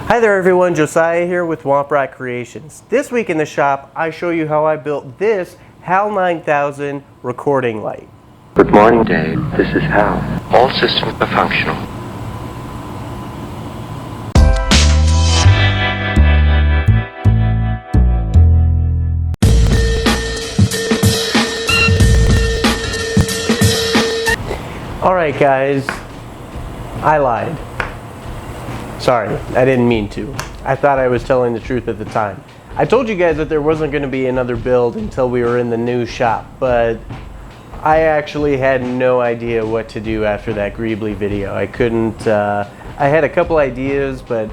Hi there everyone, Josiah here with Womp Creations. This week in the shop, I show you how I built this HAL 9000 recording light. Good morning, Dave. This is Hal. All systems are functional. Alright guys, I lied. Sorry, I didn't mean to. I thought I was telling the truth at the time. I told you guys that there wasn't going to be another build until we were in the new shop, but I actually had no idea what to do after that Greebly video. I couldn't, I had a couple ideas, but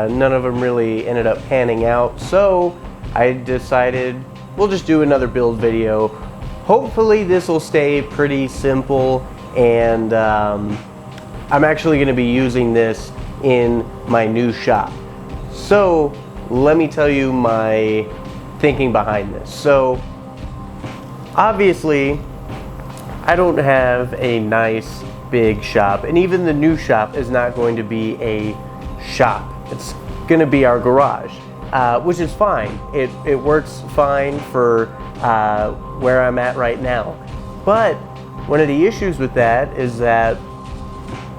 none of them really ended up panning out, so I decided we'll just do another build video. Hopefully this will stay pretty simple, and I'm actually going to be using this in my new shop. So let me tell you my thinking behind this. So obviously I don't have a nice big shop, and even the new shop is not going to be a shop. It's going to be our garage, which is fine. It works fine for where I'm at right now. But one of the issues with that is that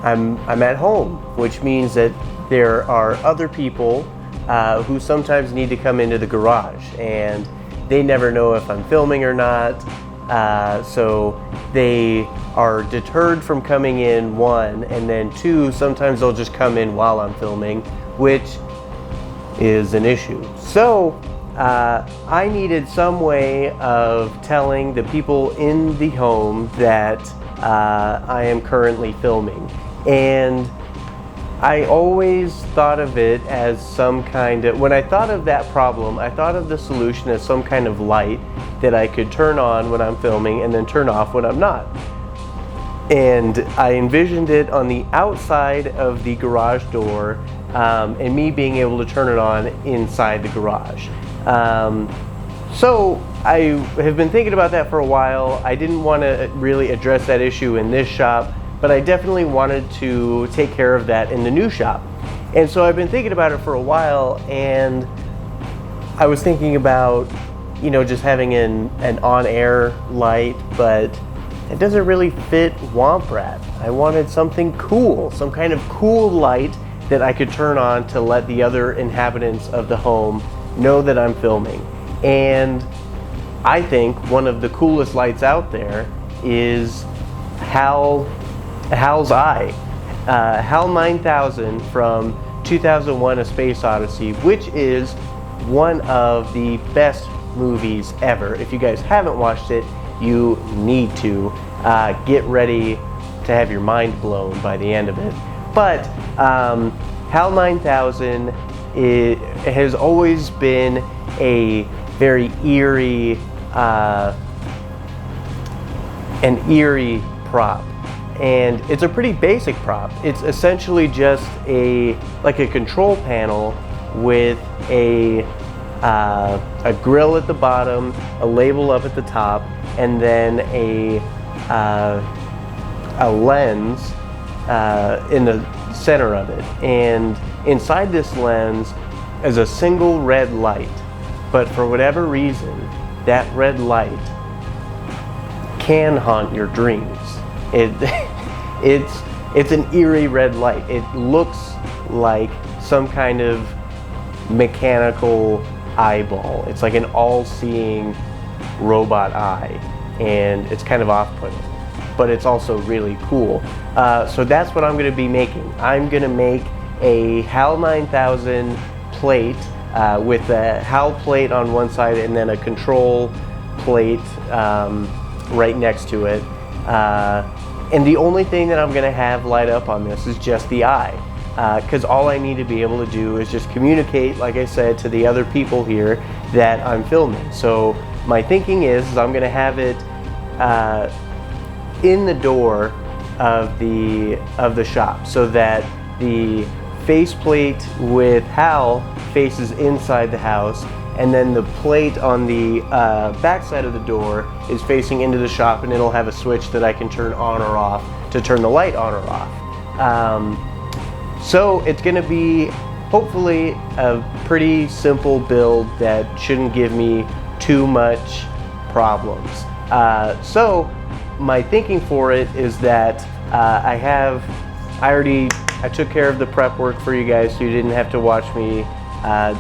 I'm at home, which means that there are other people who sometimes need to come into the garage, and they never know if I'm filming or not, so they are deterred from coming in, one, and then two, sometimes they'll just come in while I'm filming, which is an issue. So I needed some way of telling the people in the home that I am currently filming. And I always thought of it as some kind of, when I thought of that problem, I thought of the solution as some kind of light that I could turn on when I'm filming and then turn off when I'm not. And I envisioned it on the outside of the garage door, and me being able to turn it on inside the garage. So I have been thinking about that for a while. I didn't want to really address that issue in this shop, but I definitely wanted to take care of that in the new shop. And so I've been thinking about it for a while, and I was thinking about, you know, just having an on-air light, but it doesn't really fit Womp Rat. I wanted something cool, some kind of cool light that I could turn on to let the other inhabitants of the home know that I'm filming. And I think one of the coolest lights out there is Hal's Eye. HAL 9000 from 2001: A Space Odyssey, which is one of the best movies ever. If you guys haven't watched it, you need to. Get ready to have your mind blown by the end of it. But HAL 9000 has always been a very eerie, an eerie prop. And it's a pretty basic prop. It's essentially just like a control panel with a grill at the bottom, a label up at the top, and then a lens in the center of it. And inside this lens is a single red light. But for whatever reason, that red light can haunt your dreams. It's an eerie red light. It looks like some kind of mechanical eyeball. It's like an all-seeing robot eye, and it's kind of off-putting, but it's also really cool. So that's what I'm going to be making. I'm going to make a HAL 9000 plate with a HAL plate on one side and then a control plate right next to it. And the only thing that I'm going to have light up on this is just the eye, because all I need to be able to do is just communicate, like I said, to the other people here that I'm filming. So my thinking is I'm going to have it in the door of the shop, so that the faceplate with HAL faces inside the house, and then the plate on the back side of the door is facing into the shop, and it'll have a switch that I can turn on or off to turn the light on or off. So it's going to be hopefully a pretty simple build that shouldn't give me too much problems. So my thinking for it is that I took care of the prep work for you guys, so you didn't have to watch me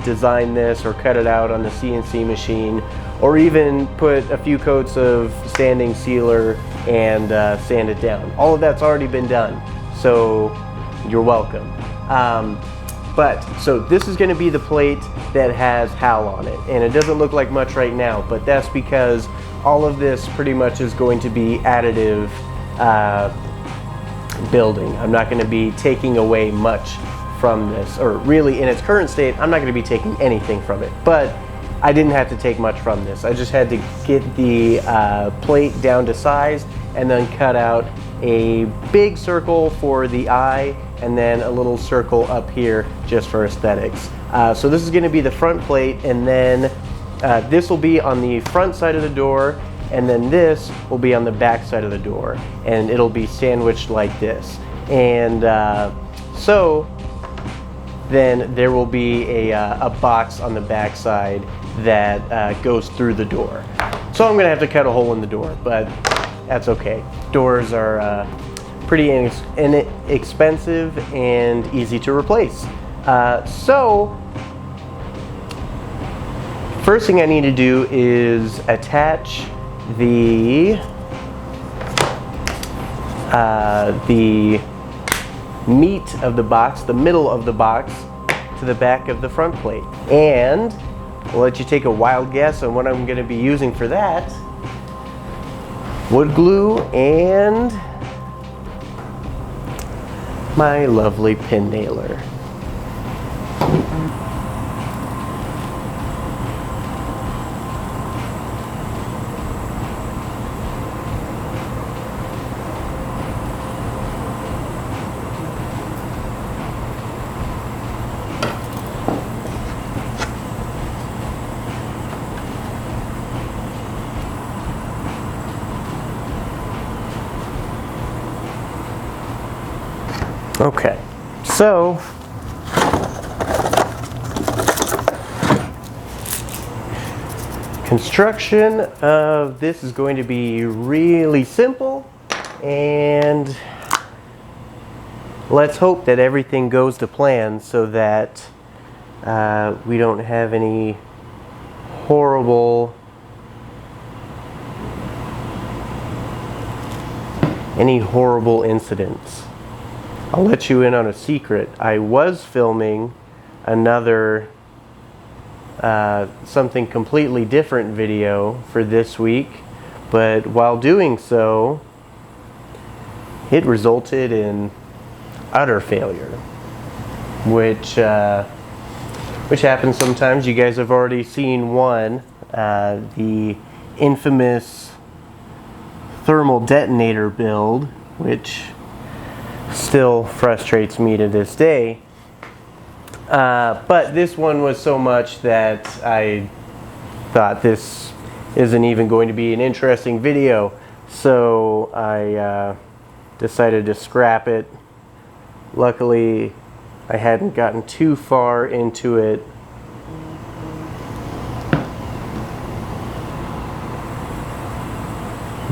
design this or cut it out on the CNC machine, or even put a few coats of sanding sealer and sand it down. All of that's already been done, so you're welcome. So this is going to be the plate that has HAL on it, and it doesn't look like much right now, but that's because all of this pretty much is going to be additive building. I'm not going to be taking away much from this, or really in its current state, I'm not going to be taking anything from it, but I didn't have to take much from this. I just had to get the plate down to size and then cut out a big circle for the eye and then a little circle up here just for aesthetics. So this is going to be the front plate, and then this will be on the front side of the door, and then this will be on the back side of the door, and it'll be sandwiched like this. And so then there will be a box on the back side that goes through the door. So I'm gonna have to cut a hole in the door, but that's okay. Doors are pretty inexpensive and easy to replace. So first thing I need to do is attach the meat of the box, the middle of the box, to the back of the front plate. And I'll let you take a wild guess on what I'm going to be using for that. Wood glue and my lovely pin nailer. Okay, so construction of this is going to be really simple, and let's hope that everything goes to plan so that we don't have any horrible incidents. I'll let you in on a secret. I was filming another something completely different video for this week, but while doing so, it resulted in utter failure, which happens sometimes. You guys have already seen one, the infamous thermal detonator build, which still frustrates me to this day. But this one was so much that I thought this isn't even going to be an interesting video, so I decided to scrap it. Luckily, I hadn't gotten too far into it.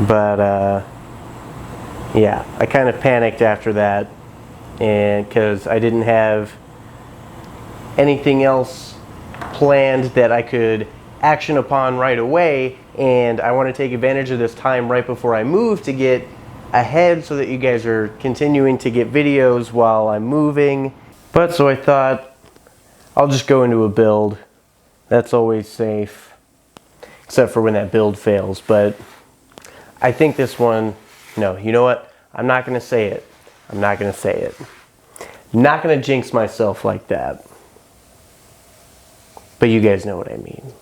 But yeah, I kind of panicked after that, and because I didn't have anything else planned that I could action upon right away, and I want to take advantage of this time right before I move to get ahead so that you guys are continuing to get videos while I'm moving. But so I thought I'll just go into a build. That's always safe, except for when that build fails. But I think this one, no, you know what? I'm not going to say it. I'm not going to say it. Not going to jinx myself like that. But you guys know what I mean.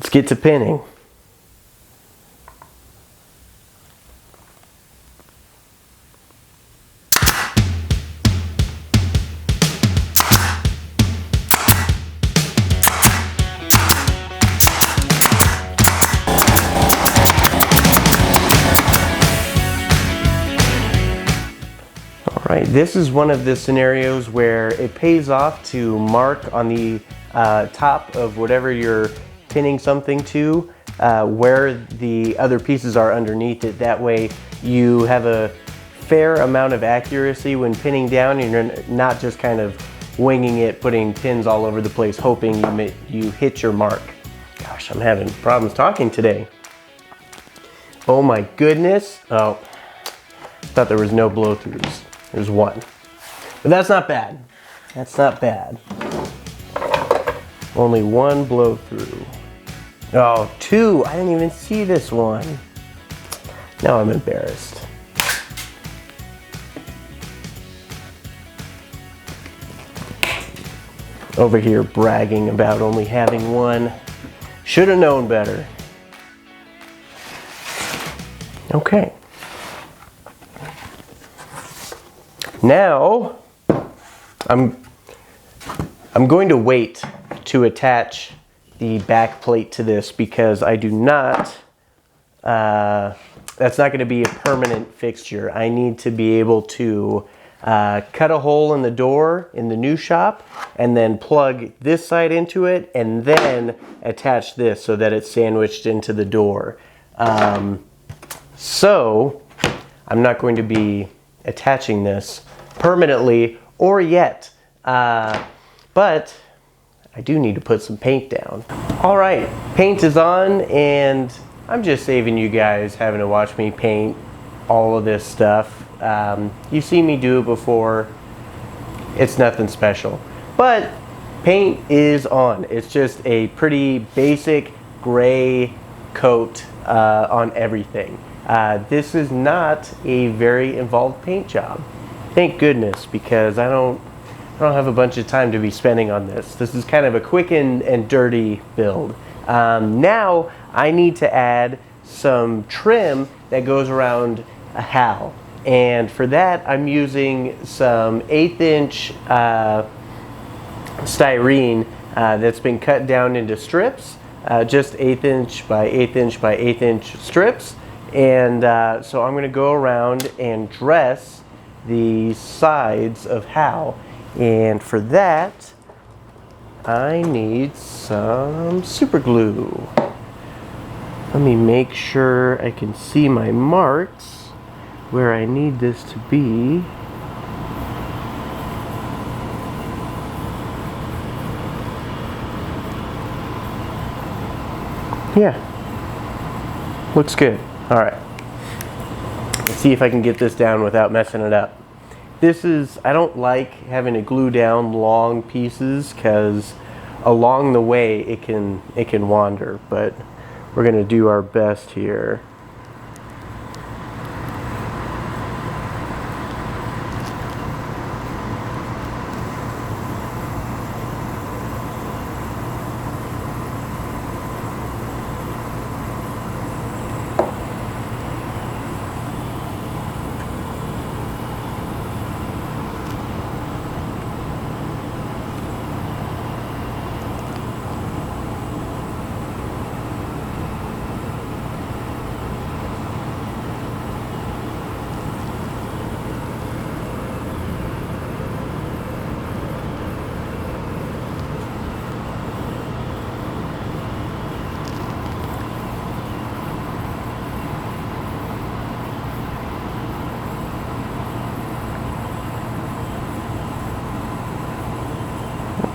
let's get to pinning. Right, this is one of the scenarios where it pays off to mark on the top of whatever you're pinning something to where the other pieces are underneath it. That way you have a fair amount of accuracy when pinning down and you're not just kind of winging it, putting pins all over the place, hoping you hit your mark. Gosh, I'm having problems talking today. Oh my goodness. Oh, thought there was no blow-throughs. There's one. But that's not bad. That's not bad. Only one blow through. Oh, two. I didn't even see this one. Now I'm embarrassed. Over here bragging about only having one. Should have known better. Okay. Now, I'm going to wait to attach the back plate to this because I do not, that's not going to be a permanent fixture. I need to be able to cut a hole in the door in the new shop and then plug this side into it and then attach this so that it's sandwiched into the door. So, I'm not going to be attaching this permanently or yet, but I do need to put some paint down. All right, paint is on and I'm just saving you guys having to watch me paint all of this stuff. You've seen me do it before. It's nothing special, but paint is on. It's just a pretty basic gray coat on everything. This is not a very involved paint job. Thank goodness, because I don't have a bunch of time to be spending on this. This is kind of a quick and dirty build. Now I need to add some trim that goes around a HAL. And for that I'm using some 1/8 inch styrene that's been cut down into strips, just 1/8 inch by 1/8 inch by 1/8 inch strips. And so I'm going to go around and dress the sides of HAL. And for that, I need some super glue. Let me make sure I can see my marks where I need this to be. Yeah, looks good. All right. Let's see if I can get this down without messing it up. This is, I don't like having to glue down long pieces because along the way it can wander, but we're going to do our best here.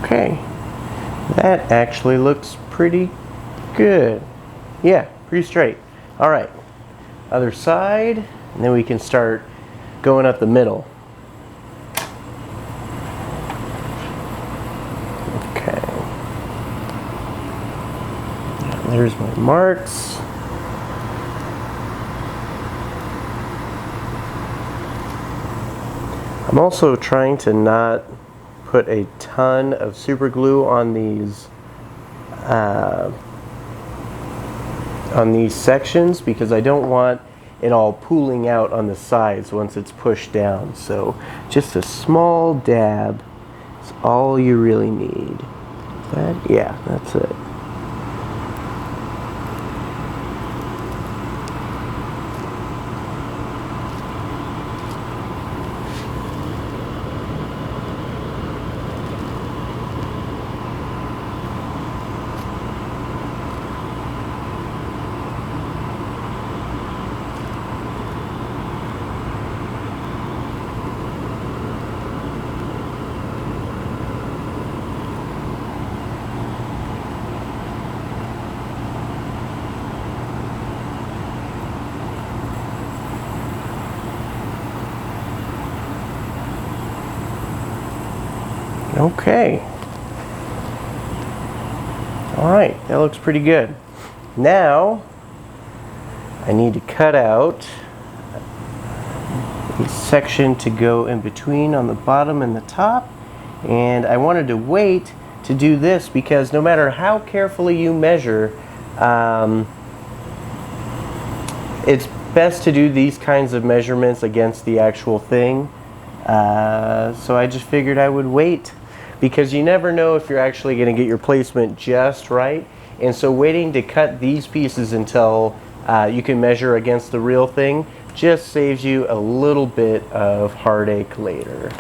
Okay, that actually looks pretty good. Yeah, pretty straight. All right, other side, and then we can start going up the middle. Okay, there's my marks. I'm also trying to not put a ton of super glue on these on these sections because I don't want it all pooling out on the sides once it's pushed down. So just a small dab is all you really need. Yeah, that's it. Okay. All right, that looks pretty good. Now, I need to cut out a section to go in between on the bottom and the top. And I wanted to wait to do this because no matter how carefully you measure, it's best to do these kinds of measurements against the actual thing. So I just figured I would wait, because you never know if you're actually going to get your placement just right. And so waiting to cut these pieces until you can measure against the real thing just saves you a little bit of heartache later.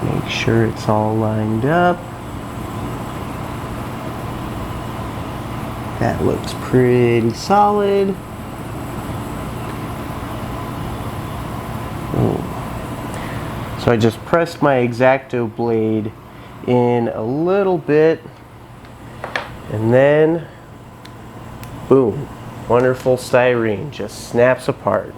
Make sure it's all lined up. That looks pretty solid. So I just pressed my X-Acto blade in a little bit, and then boom, wonderful styrene just snaps apart.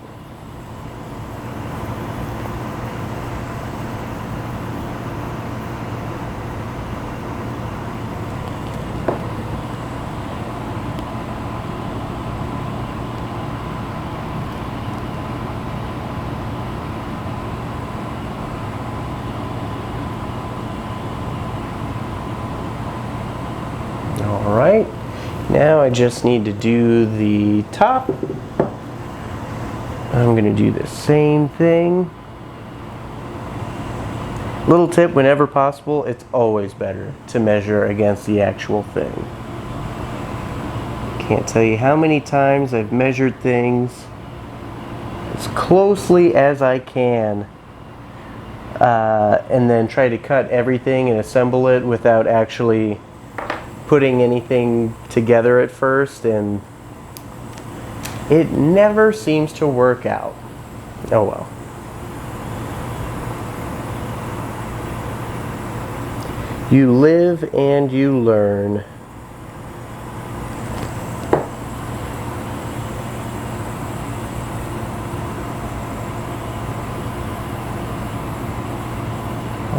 Alright, now I just need to do the top. I'm going to do the same thing. Little tip, whenever possible, it's always better to measure against the actual thing. Can't tell you how many times I've measured things as closely as I can, and then try to cut everything and assemble it without actually putting anything together at first, and it never seems to work out. Oh well. You live and you learn.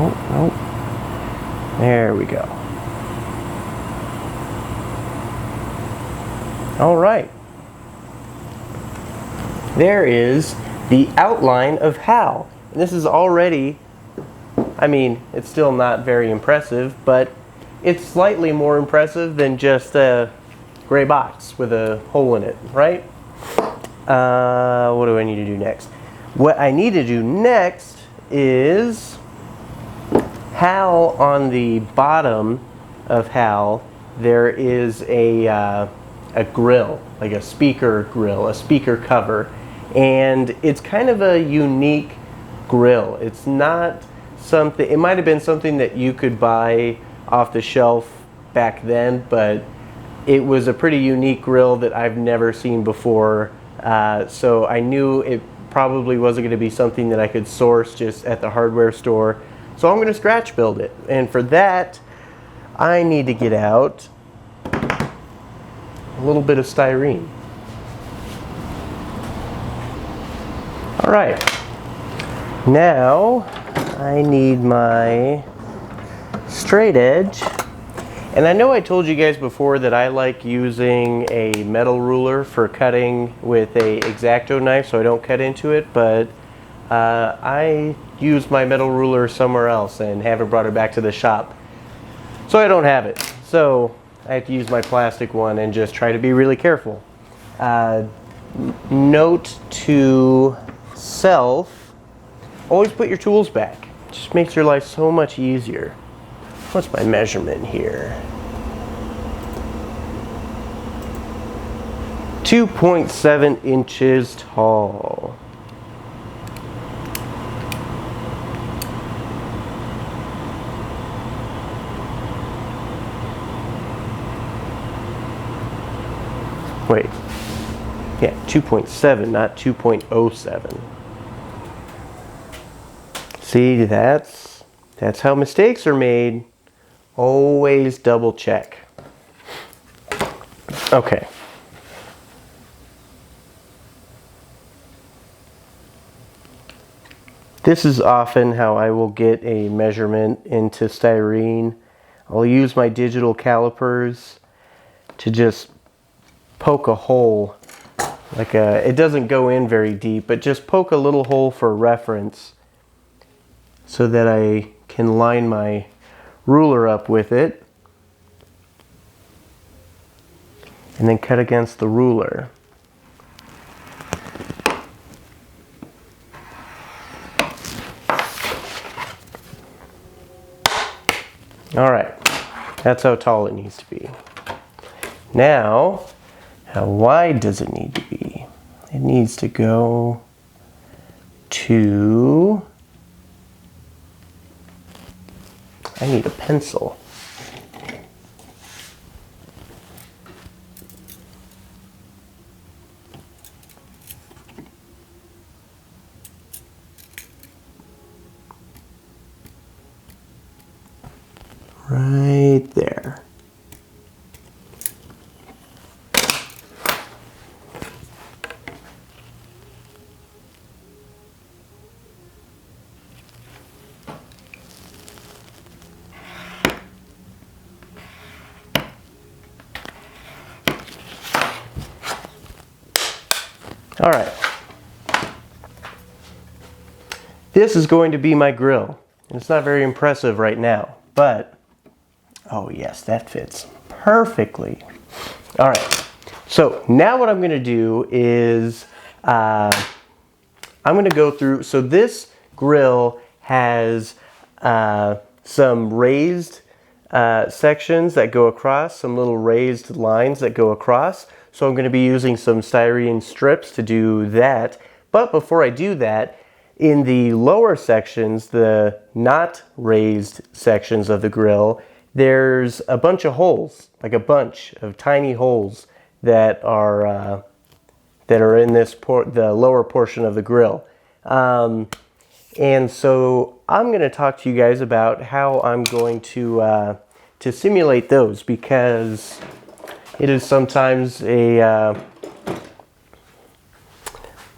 Oh, there we go. All right. There is the outline of HAL. And this is already, I mean, it's still not very impressive, but it's slightly more impressive than just a gray box with a hole in it, right? What do I need to do next? What I need to do next is HAL. On the bottom of HAL, there is a grill, like a speaker grill, a speaker cover, and it's kind of a unique grill. It's not something, it might have been something that you could buy off the shelf back then, but it was a pretty unique grill that I've never seen before, so I knew it probably wasn't going to be something that I could source just at the hardware store, so I'm going to scratch build it. And for that, I need to get out a little bit of styrene. All right, now I need my straight edge. And I know I told you guys before that I like using a metal ruler for cutting with a X-Acto knife so I don't cut into it, but I used my metal ruler somewhere else and haven't brought it back to the shop, so I don't have it. So I have to use my plastic one and just try to be really careful. Note to self, always put your tools back. It just makes your life so much easier. What's my measurement here? 2.7 inches tall. Wait, yeah, 2.7, not 2.07. See, that's how mistakes are made. Always double check. Okay. This is often how I will get a measurement into styrene. I'll use my digital calipers to just poke a hole, it doesn't go in very deep, but just poke a little hole for reference so that I can line my ruler up with it and then cut against the ruler. All right, that's how tall it needs to be. Now, how wide does it need to be? It needs to go to, I need a pencil. Right there. All right. This is going to be my grill. It's not very impressive right now, but oh yes, that fits perfectly. All right, so now what I'm gonna do is I'm gonna go through, so this grill has some raised sections that go across, some little raised lines that go across. So I'm gonna be using some styrene strips to do that. But before I do that, in the lower sections, the not raised sections of the grill, there's a bunch of holes, like a bunch of tiny holes that are in this the lower portion of the grill. And so I'm going to talk to you guys about how I'm going to simulate those, because it is sometimes that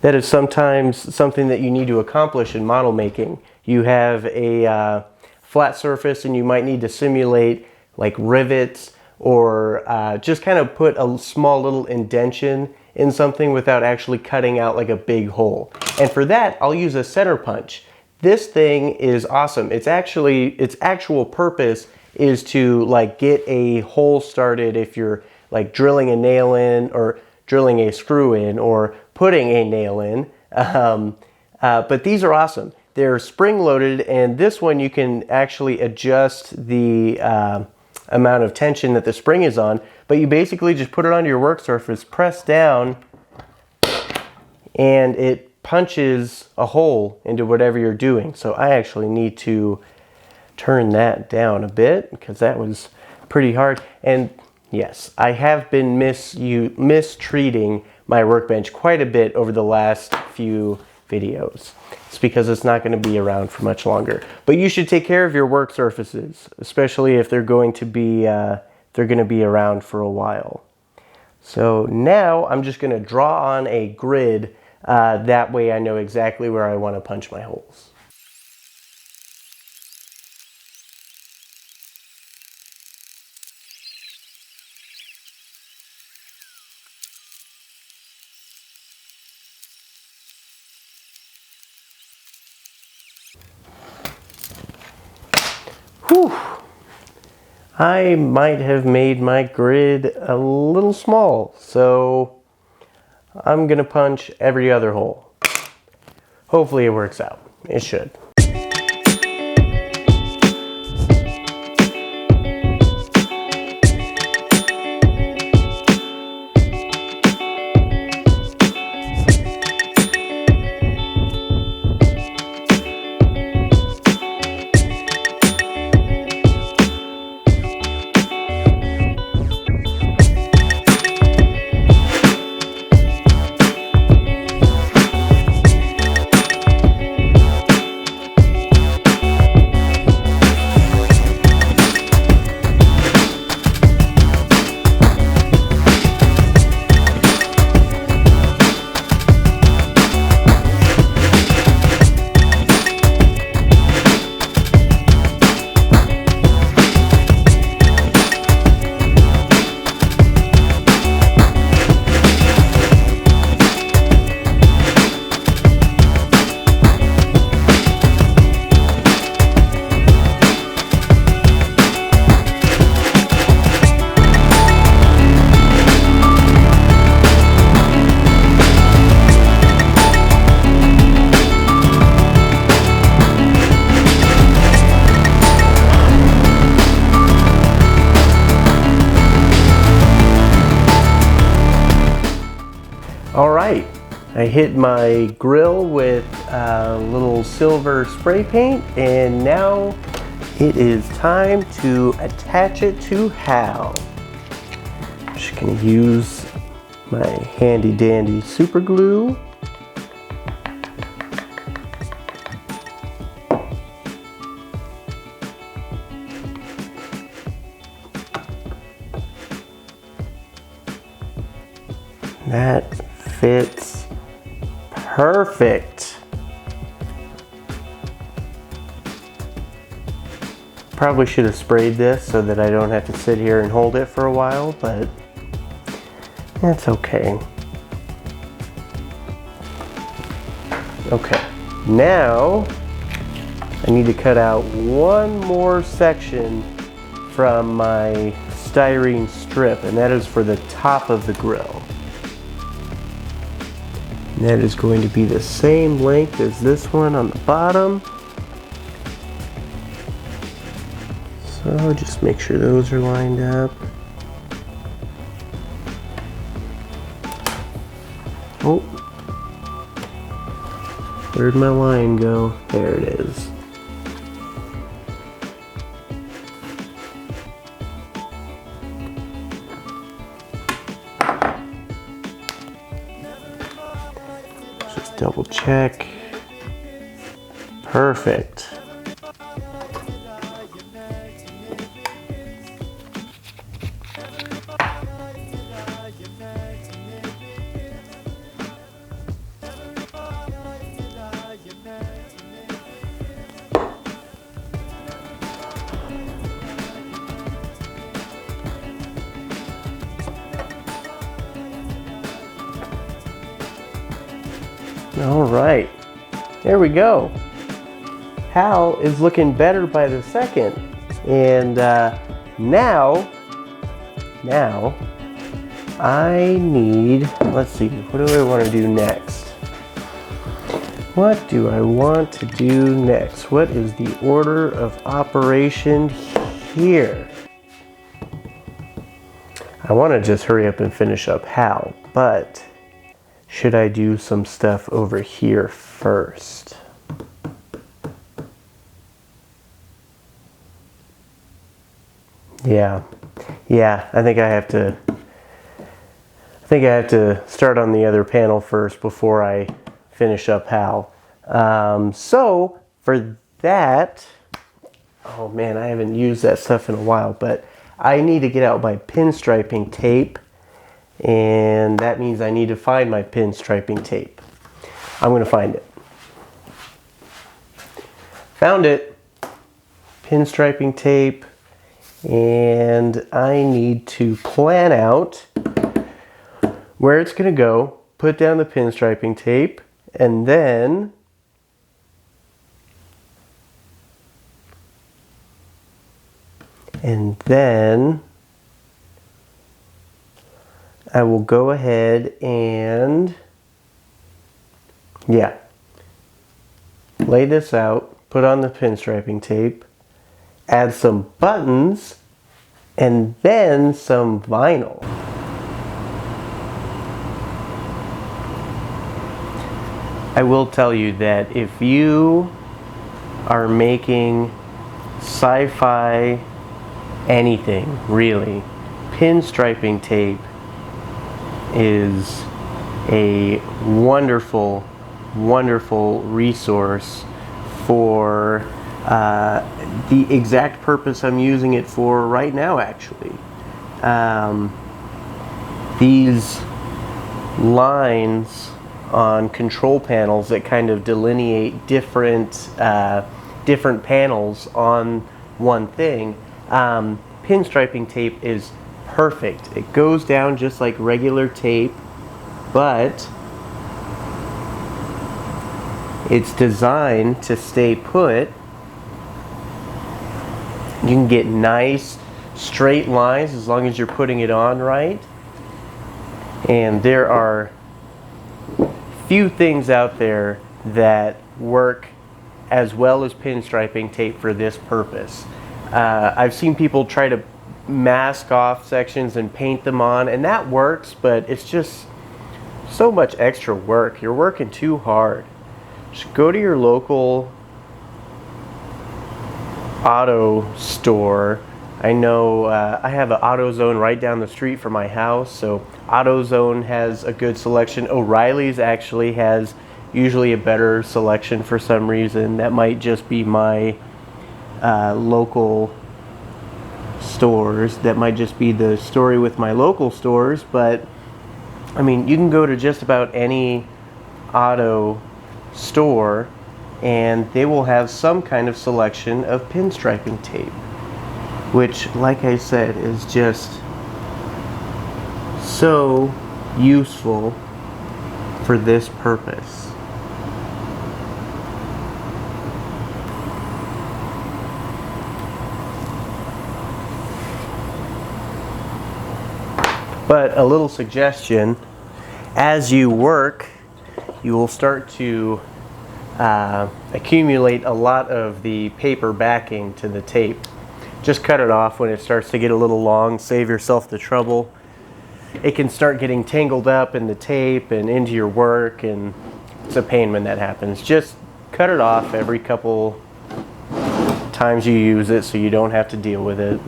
is sometimes something that you need to accomplish in model making. You have a flat surface and you might need to simulate like rivets or just kind of put a small little indentation in something without actually cutting out like a big hole. And for that, I'll use a center punch. This thing is awesome. Its actual purpose is to like get a hole started if you're like drilling a nail in or drilling a screw in or putting a nail in. But these are awesome. They're spring loaded, and this one you can actually adjust the amount of tension that the spring is on, but you basically just put it on your work surface, press down, and it punches a hole into whatever you're doing. So I actually need to turn that down a bit because that was pretty hard. And yes, I have been mistreating my workbench quite a bit over the last few videos. It's because it's not going to be around for much longer. But you should take care of your work surfaces, especially if they're going to be around for a while. So now I'm just going to draw on a grid. That way I know exactly where I want to punch my holes. Whew. I might have made my grid a little small, so I'm gonna punch every other hole. Hopefully it works out. It should. Alright, I hit my grill with a little silver spray paint, and now it is time to attach it to Hal. I'm just going to use my handy dandy super glue. That fits perfect. Probably should have sprayed this so that I don't have to sit here and hold it for a while, but that's okay. Okay, now I need to cut out one more section from my styrene strip, and that is for the top of the grill. And that is going to be the same length as this one on the bottom. So just make sure those are lined up. Oh, where'd my line go? There it is. Just double check. Perfect. All right, there we go. Hal is looking better by the second. And now I need, let's see, what do I want to do next? What do I want to do next? What is the order of operation here? I want to just hurry up and finish up Hal, but should I do some stuff over here first? Yeah, I think I have to start on the other panel first before I finish up Hal. So for that, oh man, I haven't used that stuff in a while, but I need to get out my pinstriping tape, and that means I need to find my pinstriping tape. I'm going to find it. Found it. Pinstriping tape. And I need to plan out where it's going to go, put down the pinstriping tape, and then And then I will go ahead and, yeah, lay this out, put on the pinstriping tape, add some buttons, and then some vinyl. I will tell you that if you are making sci-fi anything, really, pinstriping tape is a wonderful, wonderful resource for the exact purpose I'm using it for right now, actually. These lines on control panels that kind of delineate different panels on one thing, pinstriping tape is perfect. It goes down just like regular tape, but it's designed to stay put. You can get nice straight lines as long as you're putting it on right. And there are few things out there that work as well as pinstriping tape for this purpose. I've seen people try to mask off sections and paint them on, and that works, but it's just so much extra work. You're working too hard. Just go to your local auto store. I know I have an AutoZone right down the street from my house, so AutoZone has a good selection. O'Reilly's actually has usually a better selection for some reason. That might just be my local stores. That might just be the story with my local stores, but I mean, you can go to just about any auto store and they will have some kind of selection of pinstriping tape, which, like I said, is just so useful for this purpose. But a little suggestion, as you work, you will start to accumulate a lot of the paper backing to the tape. Just cut it off when it starts to get a little long. Save yourself the trouble. It can start getting tangled up in the tape and into your work, and it's a pain when that happens. Just cut it off every couple times you use it so you don't have to deal with it.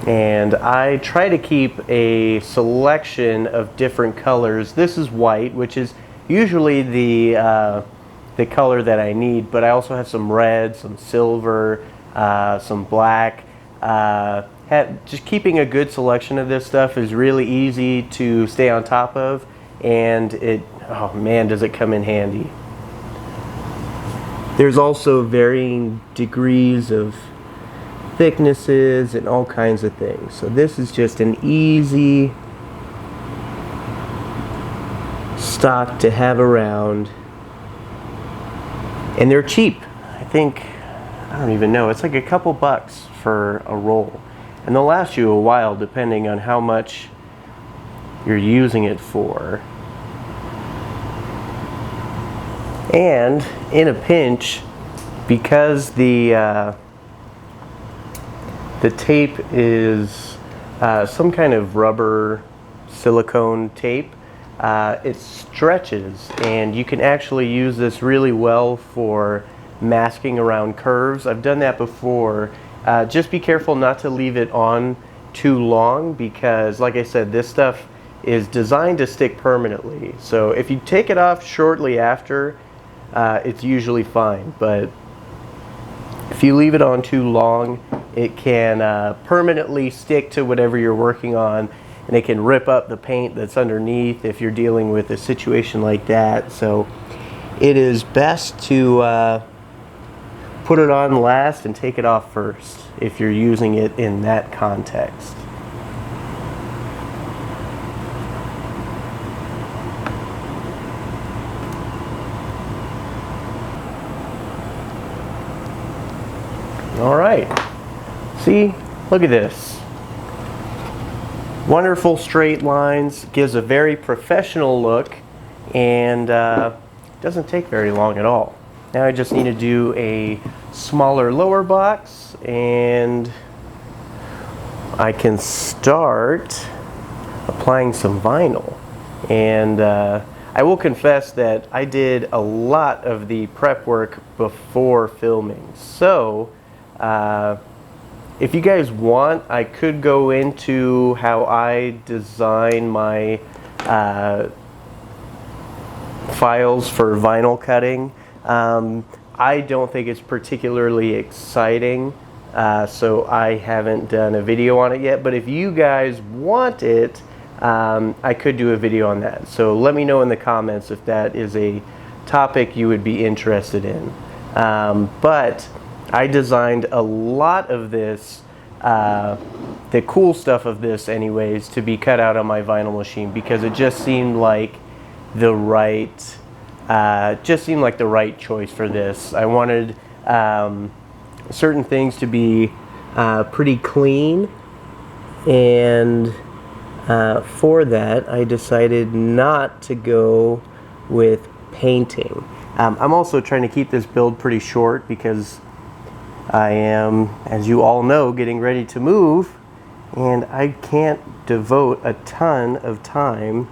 And I try to keep a selection of different colors. This is white, which is usually the color that I need, but I also have some red, some silver, some black. Just keeping a good selection of this stuff is really easy to stay on top of, and oh man, does it come in handy. There's also varying degrees of thicknesses and all kinds of things. So this is just an easy stock to have around, and they're cheap. I think, I don't even know, it's like a couple bucks for a roll, and they'll last you a while depending on how much you're using it for. And in a pinch, because the tape is some kind of rubber silicone tape, it stretches, and you can actually use this really well for masking around curves. I've done that before. Just be careful not to leave it on too long, because like I said, this stuff is designed to stick permanently. So if you take it off shortly after, it's usually fine, but if you leave it on too long, it can permanently stick to whatever you're working on, and it can rip up the paint that's underneath if you're dealing with a situation like that. So it is best to put it on last and take it off first if you're using it in that context. All right, see, Look at this. Wonderful straight lines, gives a very professional look, and doesn't take very long at all. Now I just need to do a smaller lower box, and I can start applying some vinyl. And I will confess that I did a lot of the prep work before filming. So if you guys want, I could go into how I design my files for vinyl cutting. I don't think it's particularly exciting, so I haven't done a video on it yet, but if you guys want it, I could do a video on that. So let me know in the comments if that is a topic you would be interested in. But I designed a lot of this, the cool stuff of this anyways, to be cut out on my vinyl machine because it just seemed like the right choice for this. I wanted certain things to be pretty clean, and for that I decided not to go with painting. I'm also trying to keep this build pretty short because I am, as you all know, getting ready to move, and I can't devote a ton of time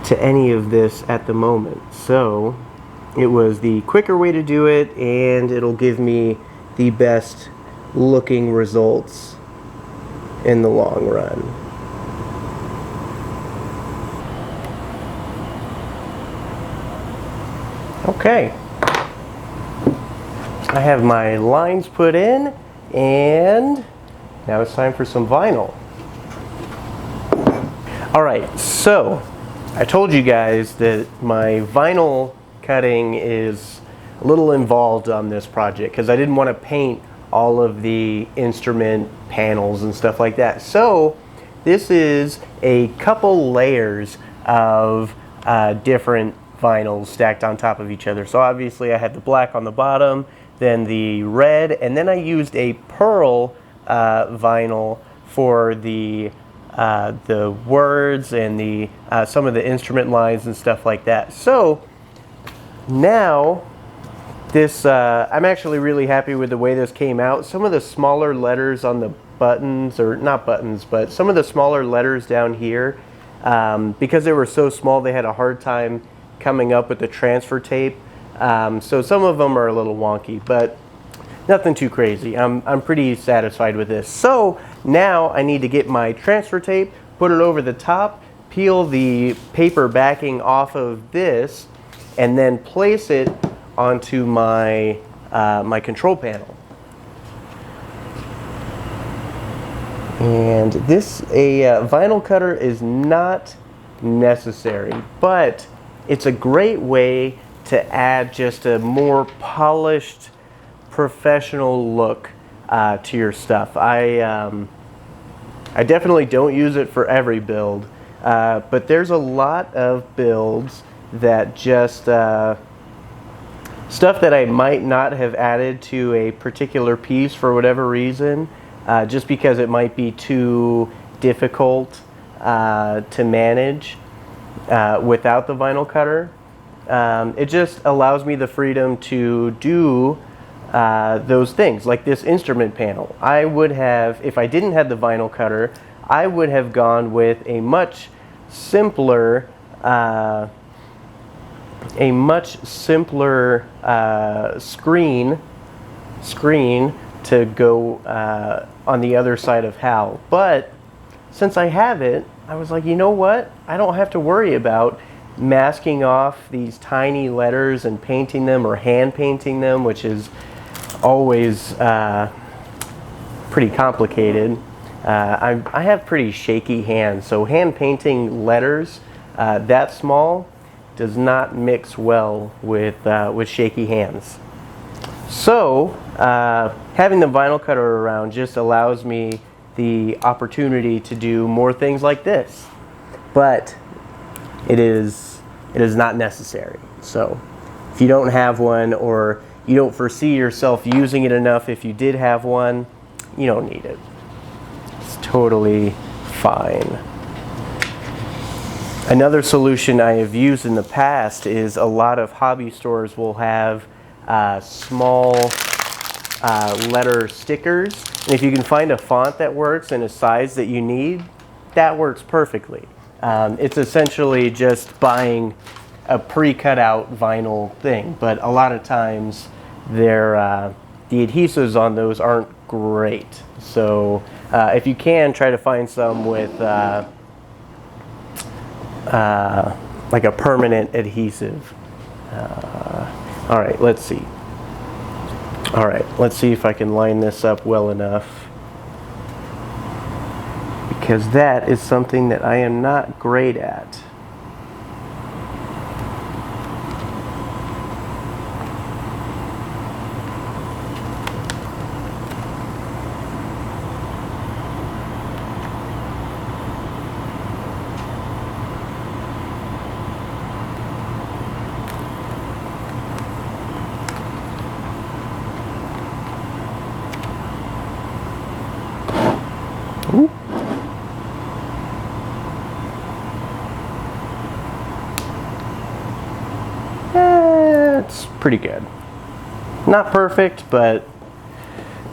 to any of this at the moment. So it was the quicker way to do it, and it'll give me the best looking results in the long run. Okay, I have my lines put in, and now it's time for some vinyl. Alright, so I told you guys that my vinyl cutting is a little involved on this project because I didn't want to paint all of the instrument panels and stuff like that. So this is a couple layers of different vinyls stacked on top of each other. So obviously I had the black on the bottom, then the red, and then I used a pearl vinyl for the words and the some of the instrument lines and stuff like that. So now this I'm actually really happy with the way this came out. Some of the smaller letters on the buttons, or not buttons, but some of the smaller letters down here, because they were so small, they had a hard time coming up with the transfer tape. So some of them are a little wonky, but nothing too crazy. I'm pretty satisfied with this. So now I need to get my transfer tape, put it over the top, peel the paper backing off of this, and then place it onto my my control panel. And this, a vinyl cutter is not necessary, but it's a great way to add just a more polished, professional look to your stuff. I definitely don't use it for every build, but there's a lot of builds that just stuff that I might not have added to a particular piece for whatever reason, just because it might be too difficult to manage without the vinyl cutter. It just allows me the freedom to do those things, like this instrument panel. I would have, if I didn't have the vinyl cutter, I would have gone with a much simpler screen to go on the other side of Hal. But since I have it, I was like, you know what? I don't have to worry about masking off these tiny letters and painting them or hand painting them, which is always pretty complicated. I have pretty shaky hands, so hand painting letters that small does not mix well with shaky hands. So having the vinyl cutter around just allows me the opportunity to do more things like this, but it is not necessary. So if you don't have one, or you don't foresee yourself using it enough, if you did have one, you don't need it. It's totally fine. Another solution I have used in the past is a lot of hobby stores will have small letter stickers. And if you can find a font that works and a size that you need, that works perfectly. It's essentially just buying a pre-cut out vinyl thing, but a lot of times the adhesives on those aren't great. So if you can, try to find some with like a permanent adhesive. All right, let's see. All right, let's see if I can line this up well enough, because that is something that I am not great at. Ooh. It's pretty good. Not perfect, but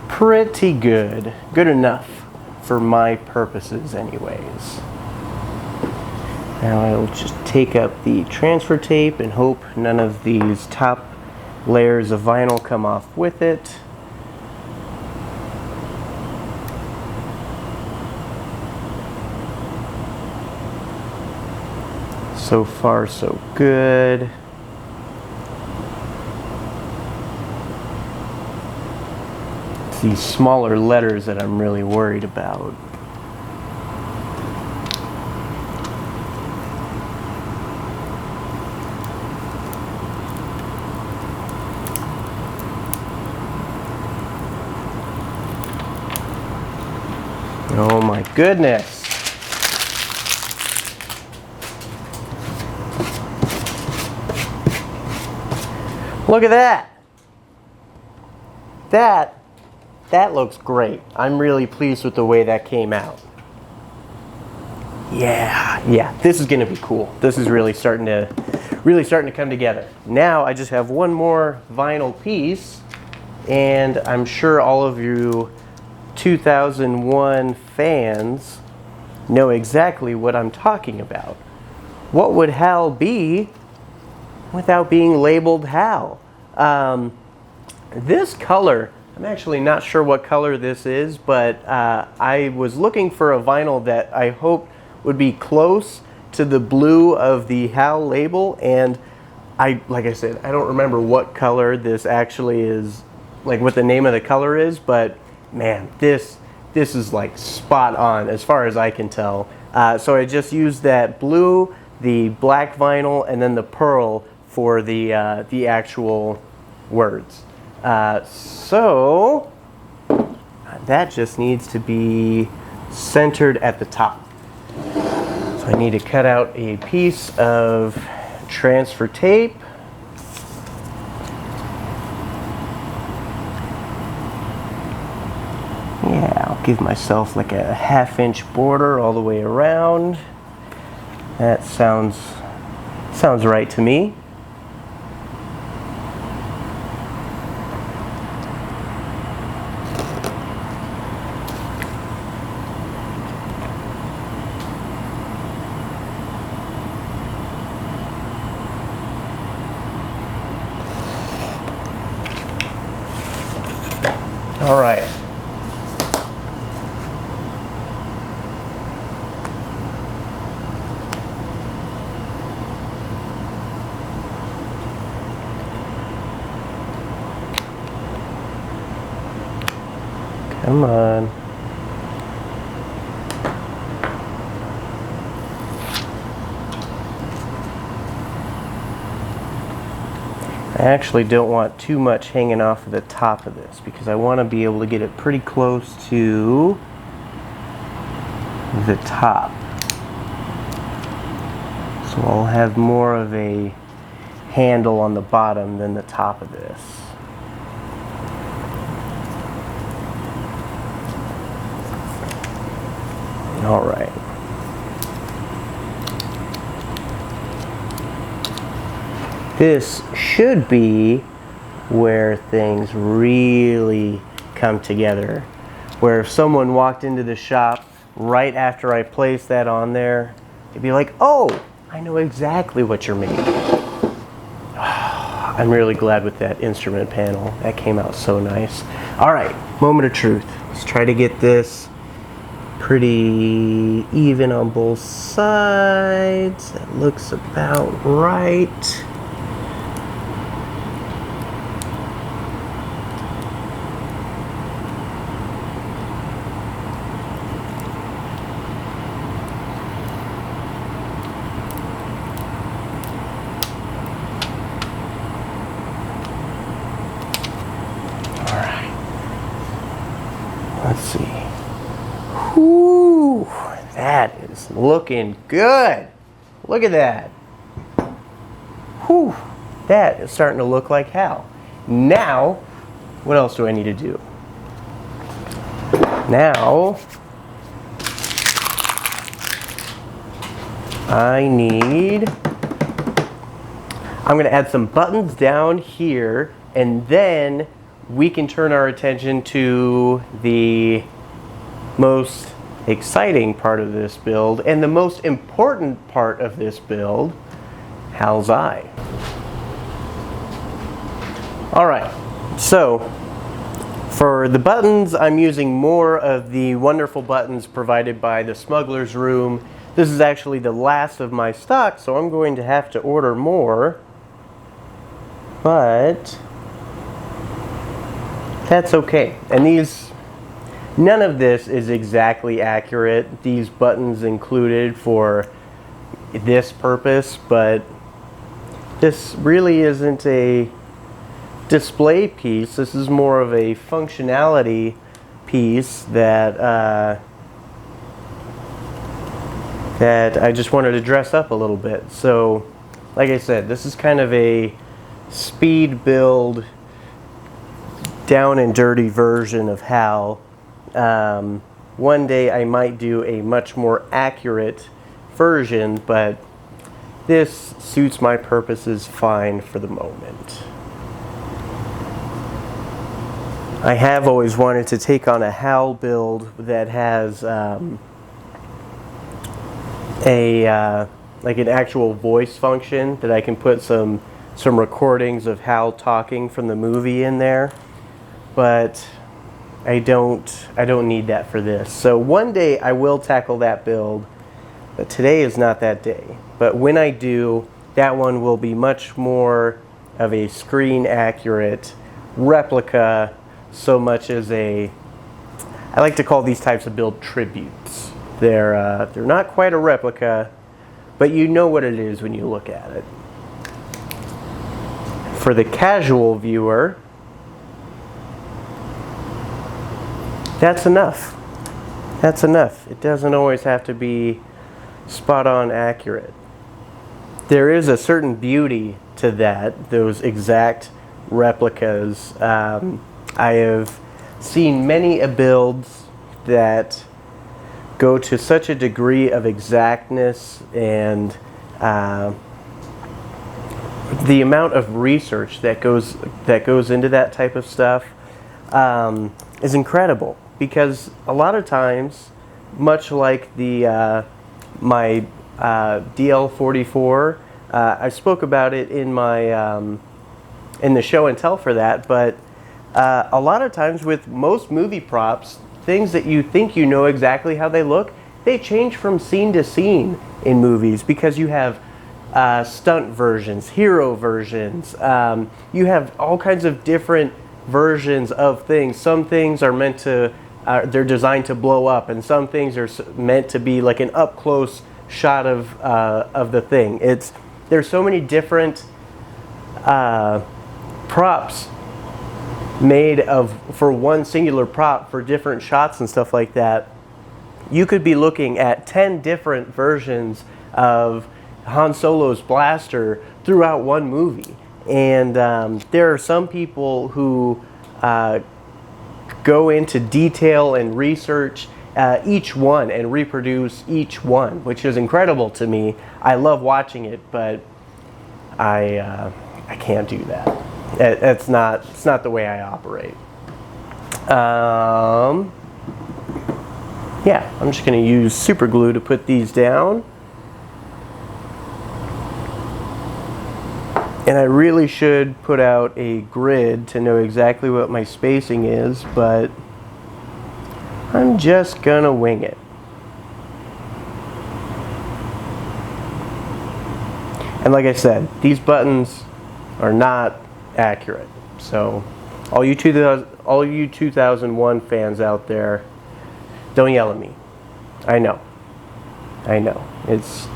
pretty good. Good enough for my purposes anyways. Now I'll just take up the transfer tape and hope none of these top layers of vinyl come off with it. So far, so good. It's these smaller letters that I'm really worried about. Oh my goodness. Look at that. That looks great. I'm really pleased with the way that came out. Yeah, this is gonna be cool. This is really starting to come together. Now I just have one more vinyl piece, and I'm sure all of you 2001 fans know exactly what I'm talking about. What would Hal be without being labeled Hal? This color, I'm actually not sure what color this is, but I was looking for a vinyl that I hoped would be close to the blue of the Hal label, and like I said, I don't remember what color this actually is, like what the name of the color is, but man, this is like spot on as far as I can tell. So I just used that blue, the black vinyl, and then the pearl for the actual words. So that just needs to be centered at the top. So I need to cut out a piece of transfer tape. Yeah, I'll give myself like a 1/2-inch border all the way around. That sounds right to me. All right. Come on. I actually don't want too much hanging off of the top of this because I want to be able to get it pretty close to the top. So I'll have more of a handle on the bottom than the top of this. All right. This should be where things really come together. Where if someone walked into the shop right after I placed that on there, they'd be like, oh, I know exactly what you're making. I'm really glad with that instrument panel. That came out so nice. All right, moment of truth. Let's try to get this pretty even on both sides. That looks about right. Let's see. Whoo, that is looking good. Look at that. Whew, that is starting to look like Hal. Now, what else do I need to do? Now, I'm going to add some buttons down here, and then we can turn our attention to the most exciting part of this build and the most important part of this build, Hal's eye. All right, so for the buttons, I'm using more of the wonderful buttons provided by the Smuggler's Room. This is actually the last of my stock, so I'm going to have to order more, but that's okay. And none of this is exactly accurate. These buttons included for this purpose, but this really isn't a display piece. This is more of a functionality piece that I just wanted to dress up a little bit. So, like I said, this is kind of a speed build, down and dirty version of Hal. One day I might do a much more accurate version, but this suits my purposes fine for the moment. I have always wanted to take on a Hal build that has like an actual voice function that I can put some recordings of Hal talking from the movie in there. But I don't need that for this. So one day I will tackle that build, but today is not that day. But when I do, that one will be much more of a screen accurate replica, so much as I like to call these types of build tributes. They're not quite a replica, but you know what it is when you look at it. For the casual viewer, that's enough. That's enough. It doesn't always have to be spot on accurate. There is a certain beauty to that, those exact replicas. I have seen many builds that go to such a degree of exactness, and the amount of research that goes into that type of stuff is incredible. Because a lot of times, much like the my DL44, I spoke about it in my in the show and tell for that. But a lot of times with most movie props, things that you think you know exactly how they look, they change from scene to scene in movies, because you have stunt versions, hero versions. You have all kinds of different versions of things. Some things are meant to they're designed to blow up, and some things are meant to be like an up close shot of the thing. There's so many different props made for one singular prop for different shots and stuff like that. You could be looking at 10 different versions of Han Solo's blaster throughout one movie. And there are some people who go into detail and research each one and reproduce each one, which is incredible to me. I love watching it, but I can't do that. It's not the way I operate. Yeah, I'm just going to use super glue to put these down. And I really should put out a grid to know exactly what my spacing is, but I'm just gonna wing it. And like I said, these buttons are not accurate. So all you 2001 fans out there, don't yell at me. I know. It's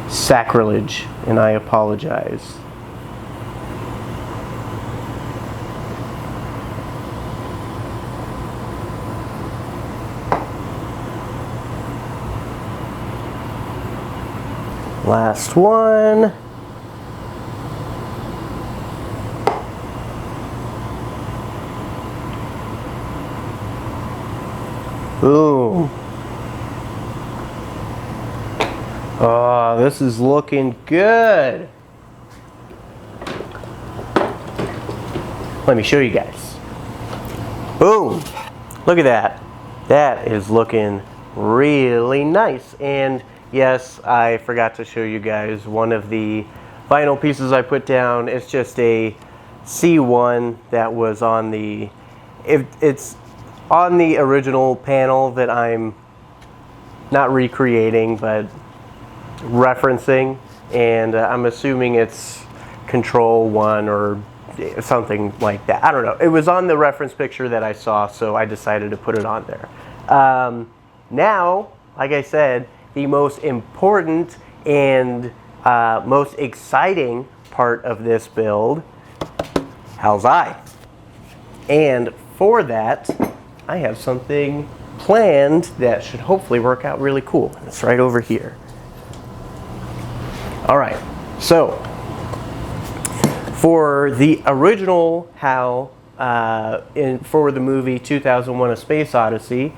sacrilege, and I apologize. Last one. Boom. Oh, this is looking good. Let me show you guys. Boom. Look at that. That is looking really nice. And yes, I forgot to show you guys one of the vinyl pieces I put down. It's just a C1 that was on the, it's on the original panel that I'm not recreating, but referencing. And I'm assuming it's Control 1 or something like that. I don't know. It was on the reference picture that I saw, so I decided to put it on there. Now, like I said, the most important and most exciting part of this build, Hal's Eye. And for that, I have something planned that should hopefully work out really cool. It's right over here. All right, so for the original Hal for the movie 2001: A Space Odyssey,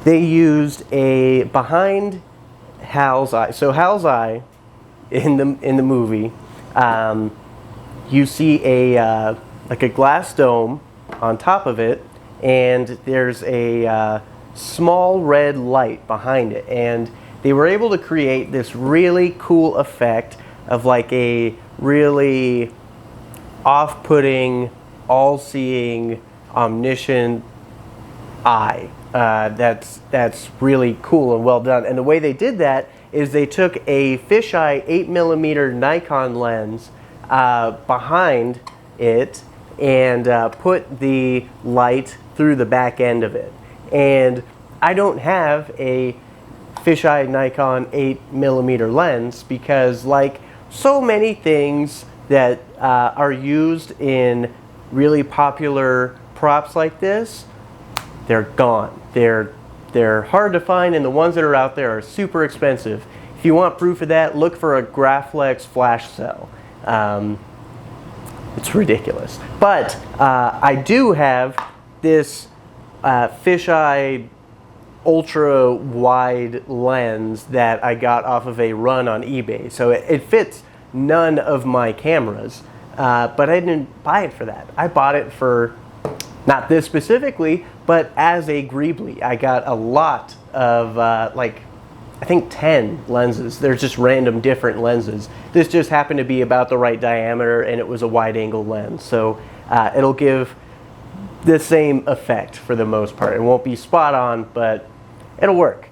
they used a behind Hal's eye. So Hal's eye in the movie, you see a like a glass dome on top of it, and there's a small red light behind it. And they were able to create this really cool effect of like a really off-putting, all-seeing, omniscient eye. That's really cool and well done. And the way they did that is they took a fisheye 8mm Nikon lens behind it and put the light through the back end of it. And I don't have a fisheye Nikon 8mm lens because, like so many things that are used in really popular props like this, they're gone. They're hard to find, and the ones that are out there are super expensive. If you want proof of that, look for a Graflex flash cell. It's ridiculous. But I do have this fisheye ultra wide lens that I got off of a run on eBay. So it fits none of my cameras, but I didn't buy it for that. I bought it for, not this specifically, but as a greebly. I got a lot of like, I think 10 lenses. They're just random different lenses. This just happened to be about the right diameter, and it was a wide angle lens. So it'll give the same effect for the most part. It won't be spot on, but it'll work.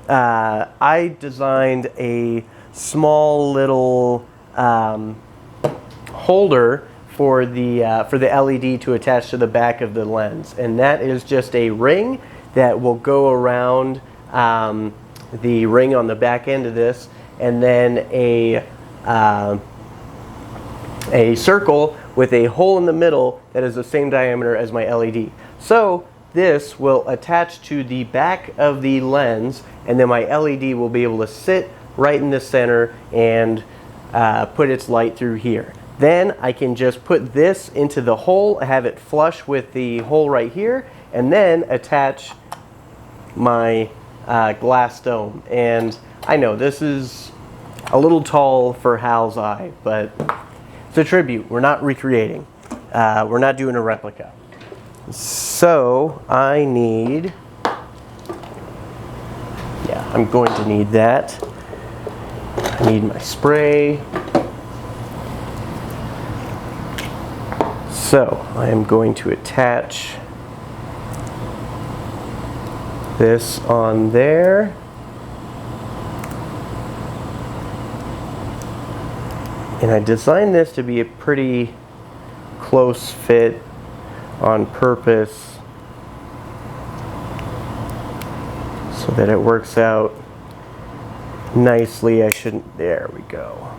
I designed a small little holder for the LED to attach to the back of the lens, and that is just a ring that will go around the ring on the back end of this, and then a circle with a hole in the middle that is the same diameter as my LED. So this will attach to the back of the lens, and then my LED will be able to sit right in the center and put its light through here. Then I can just put this into the hole, have it flush with the hole right here, and then attach my glass dome. And I know this is a little tall for Hal's eye, but it's a tribute. We're not recreating. We're not doing a replica. So I need, yeah, I'm going to need that. I need my spray. So I am going to attach this on there. And I designed this to be a pretty close fit on purpose so that it works out nicely. There we go.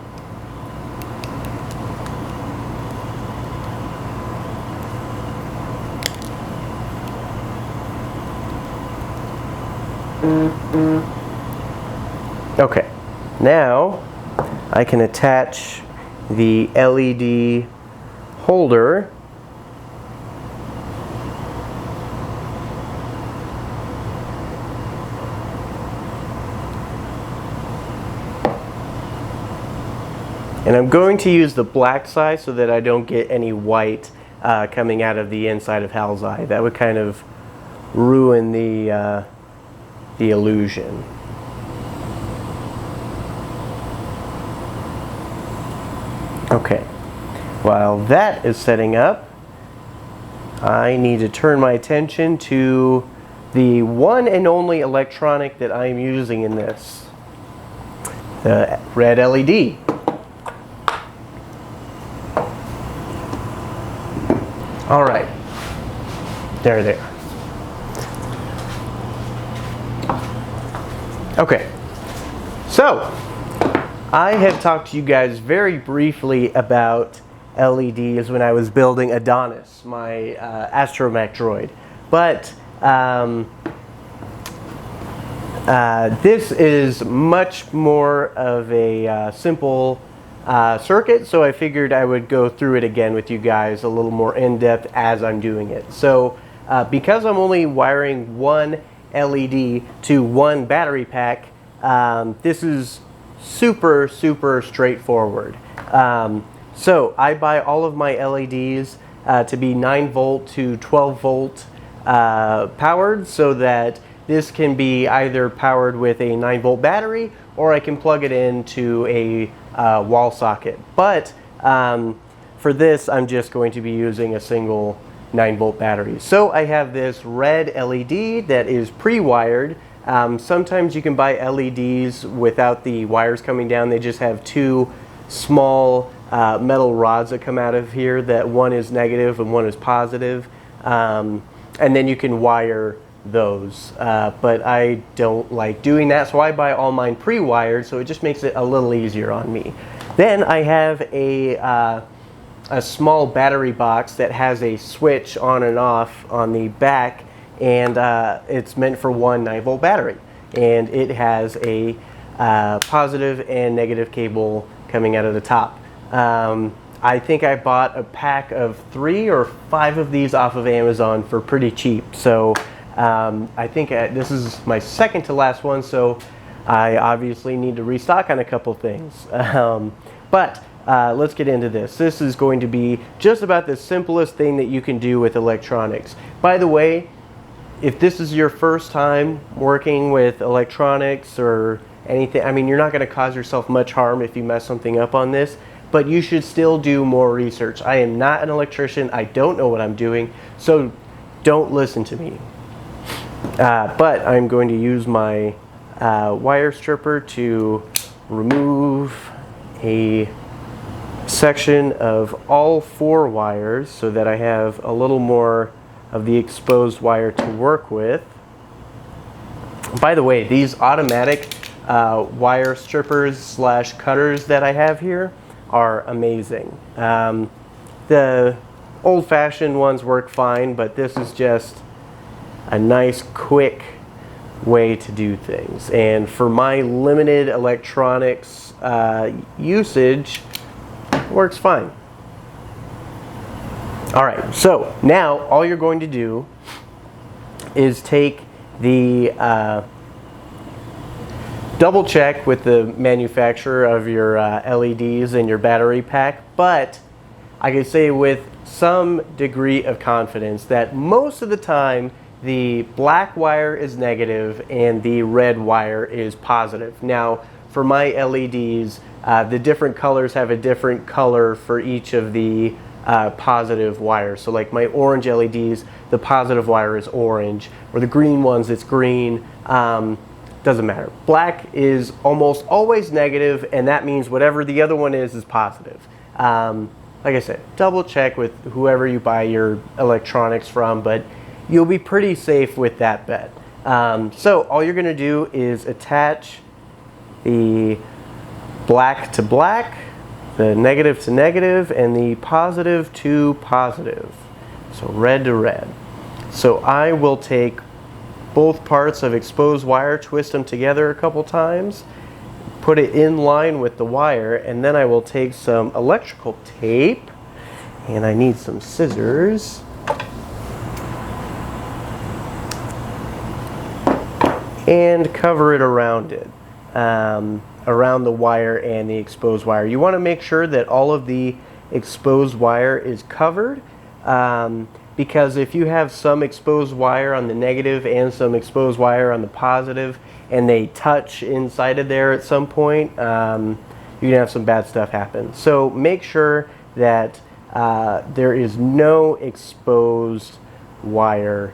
Okay, now I can attach the LED holder and I'm going to use the black side so that I don't get any white coming out of the inside of Hal's eye. That would kind of ruin the illusion. Okay, while that is setting up, I need to turn my attention to the one and only electronic that I am using in this, the red LED. All right, there. Okay, so I have talked to you guys very briefly about LEDs when I was building Adonis, my astromech droid. But this is much more of a simple circuit, so I figured I would go through it again with you guys a little more in-depth as I'm doing it. So because I'm only wiring one LED to one battery pack, this is super straightforward. So I buy all of my LEDs to be 9 volt to 12 volt powered, so that this can be either powered with a 9 volt battery or I can plug it into a wall socket. But for this I'm just going to be using a single 9 volt battery. So I have this red LED that is pre-wired. Sometimes you can buy LEDs without the wires coming down. They just have two small metal rods that come out of here, that one is negative and one is positive. And then you can wire those. But I don't like doing that, so I buy all mine pre-wired, so it just makes it a little easier on me. Then I have a small battery box that has a switch on and off on the back, and it's meant for one 9 volt battery, and it has a positive and negative cable coming out of the top. I think I bought a pack of 3 or 5 of these off of Amazon for pretty cheap, so I think this is my second to last one, so I obviously need to restock on a couple things. But let's get into this. This is going to be just about the simplest thing that you can do with electronics. By the way, if this is your first time working with electronics or anything, I mean, you're not going to cause yourself much harm if you mess something up on this, but you should still do more research. I am not an electrician. I don't know what I'm doing, so don't listen to me. But I'm going to use my wire stripper to remove a section of all 4 wires so that I have a little more of the exposed wire to work with. By the way, these automatic wire strippers slash cutters that I have here are amazing. The old-fashioned ones work fine, but this is just a nice quick way to do things. And for my limited electronics usage, it works fine. All right, so now all you're going to do is take the double check with the manufacturer of your LEDs and your battery pack, but I can say with some degree of confidence that most of the time the black wire is negative and the red wire is positive. Now, for my LEDs, the different colors have a different color for each of the positive wires. So like my orange LEDs, the positive wire is orange, or the green ones, it's green. Doesn't matter. Black is almost always negative, and that means whatever the other one is positive. Like I said, double check with whoever you buy your electronics from, but you'll be pretty safe with that bet. So all you're going to do is attach the black to black, the negative to negative, and the positive to positive. So red to red. So I will take both parts of exposed wire, twist them together a couple times, put it in line with the wire, and then I will take some electrical tape, and I need some scissors, and cover it around it, around the wire and the exposed wire. You want to make sure that all of the exposed wire is covered, because if you have some exposed wire on the negative and some exposed wire on the positive, and they touch inside of there at some point, you're going to have some bad stuff happen. So make sure that there is no exposed wire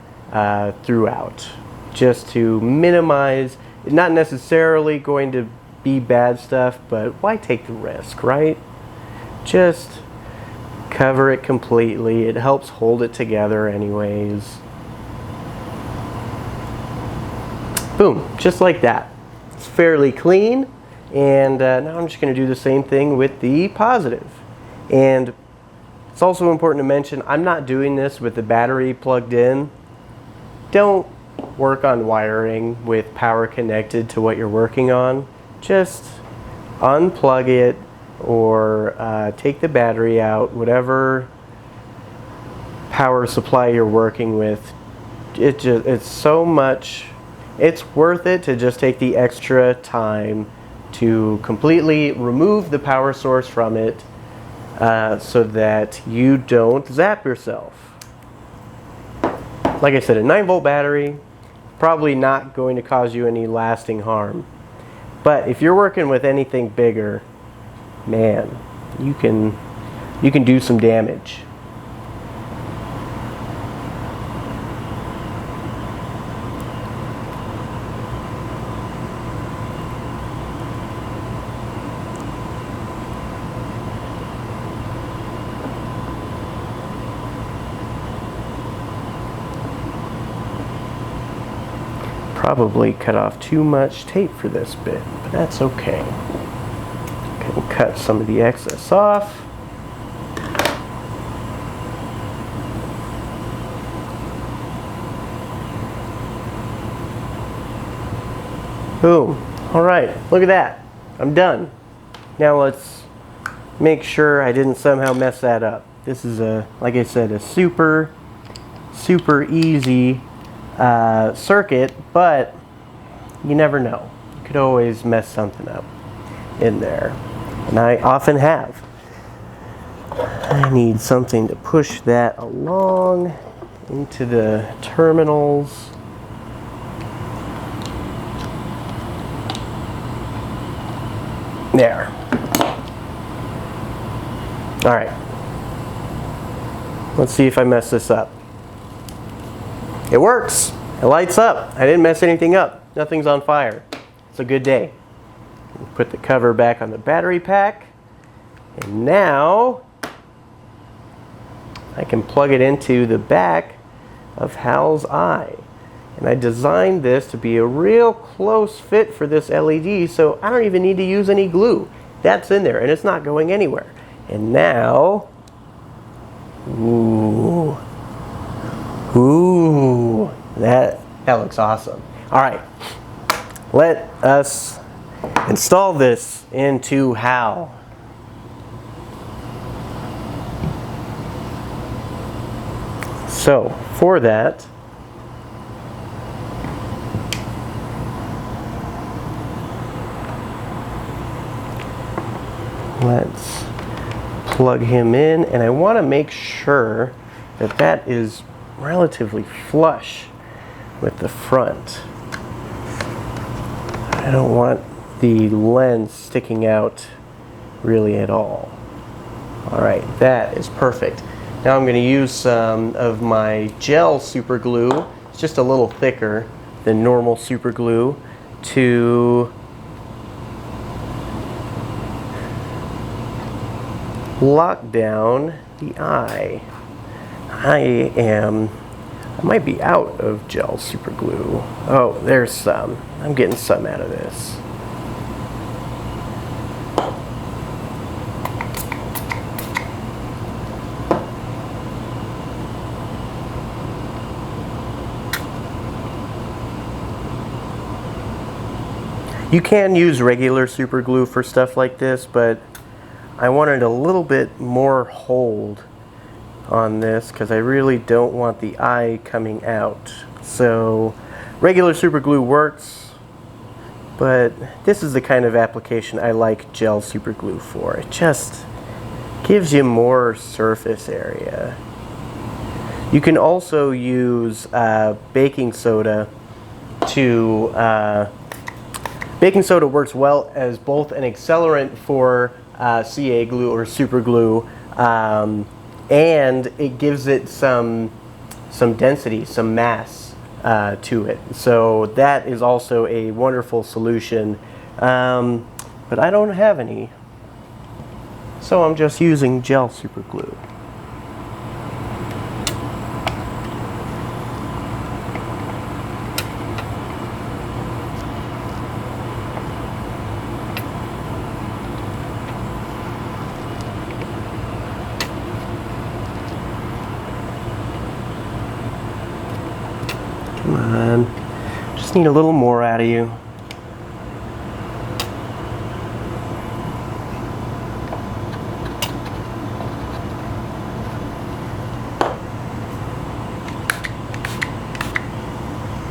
throughout, just to minimize. It's not necessarily going to be bad stuff, but why take the risk, right? Just cover it completely. It helps hold it together anyways. Boom, just like that. It's fairly clean, and now I'm just going to do the same thing with the positive. And it's also important to mention, I'm not doing this with the battery plugged in. Don't work on wiring with power connected to what you're working on. Just unplug it, or take the battery out, whatever power supply you're working with. It's so much. It's worth it to just take the extra time to completely remove the power source from it, so that you don't zap yourself. Like I said, a 9-volt battery, probably not going to cause you any lasting harm. But if you're working with anything bigger, man, you can do some damage. Probably cut off too much tape for this bit, but that's okay. Can cut some of the excess off. Boom. All right, look at that. I'm done. Now let's make sure I didn't somehow mess that up. This is like I said, a super easy circuit, but you never know. You could always mess something up in there, and I often have. I need something to push that along into the terminals. There. All right. Let's see if I mess this up. It works. It lights up. I didn't mess anything up. Nothing's on fire. It's a good day. Put the cover back on the battery pack. And now I can plug it into the back of Hal's eye. And I designed this to be a real close fit for this LED, so I don't even need to use any glue. That's in there, and it's not going anywhere. And now, ooh, that looks awesome. All right, let us install this into Hal. So for that, let's plug him in, and I want to make sure that that is relatively flush with the front. I don't want the lens sticking out really at all. All right, that is perfect. Now I'm going to use some of my gel super glue. It's just a little thicker than normal super glue to lock down the eye. I might be out of gel super glue. Oh, there's some. I'm getting some out of this. You can use regular super glue for stuff like this, but I wanted a little bit more hold on this because I really don't want the eye coming out. So regular super glue works, but this is the kind of application I like gel super glue for. It just gives you more surface area. You can also use baking soda to baking soda works well as both an accelerant for CA glue or super glue, and it gives it some density, some mass to it. So that is also a wonderful solution, but I don't have any, so I'm just using gel super glue. Come on, just need a little more out of you.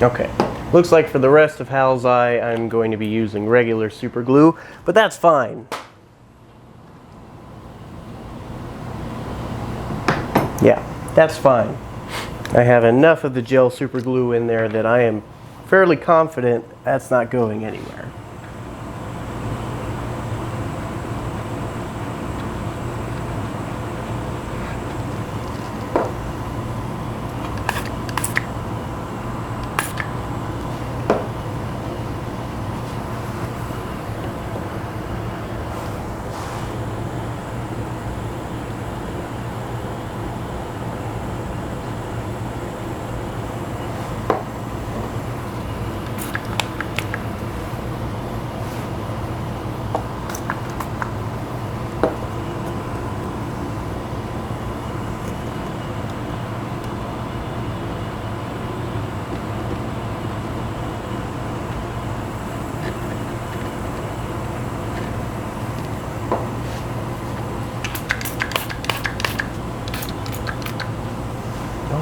Okay, looks like for the rest of Hal's eye, I'm going to be using regular super glue, but that's fine. Yeah, that's fine. I have enough of the gel super glue in there that I am fairly confident that's not going anywhere.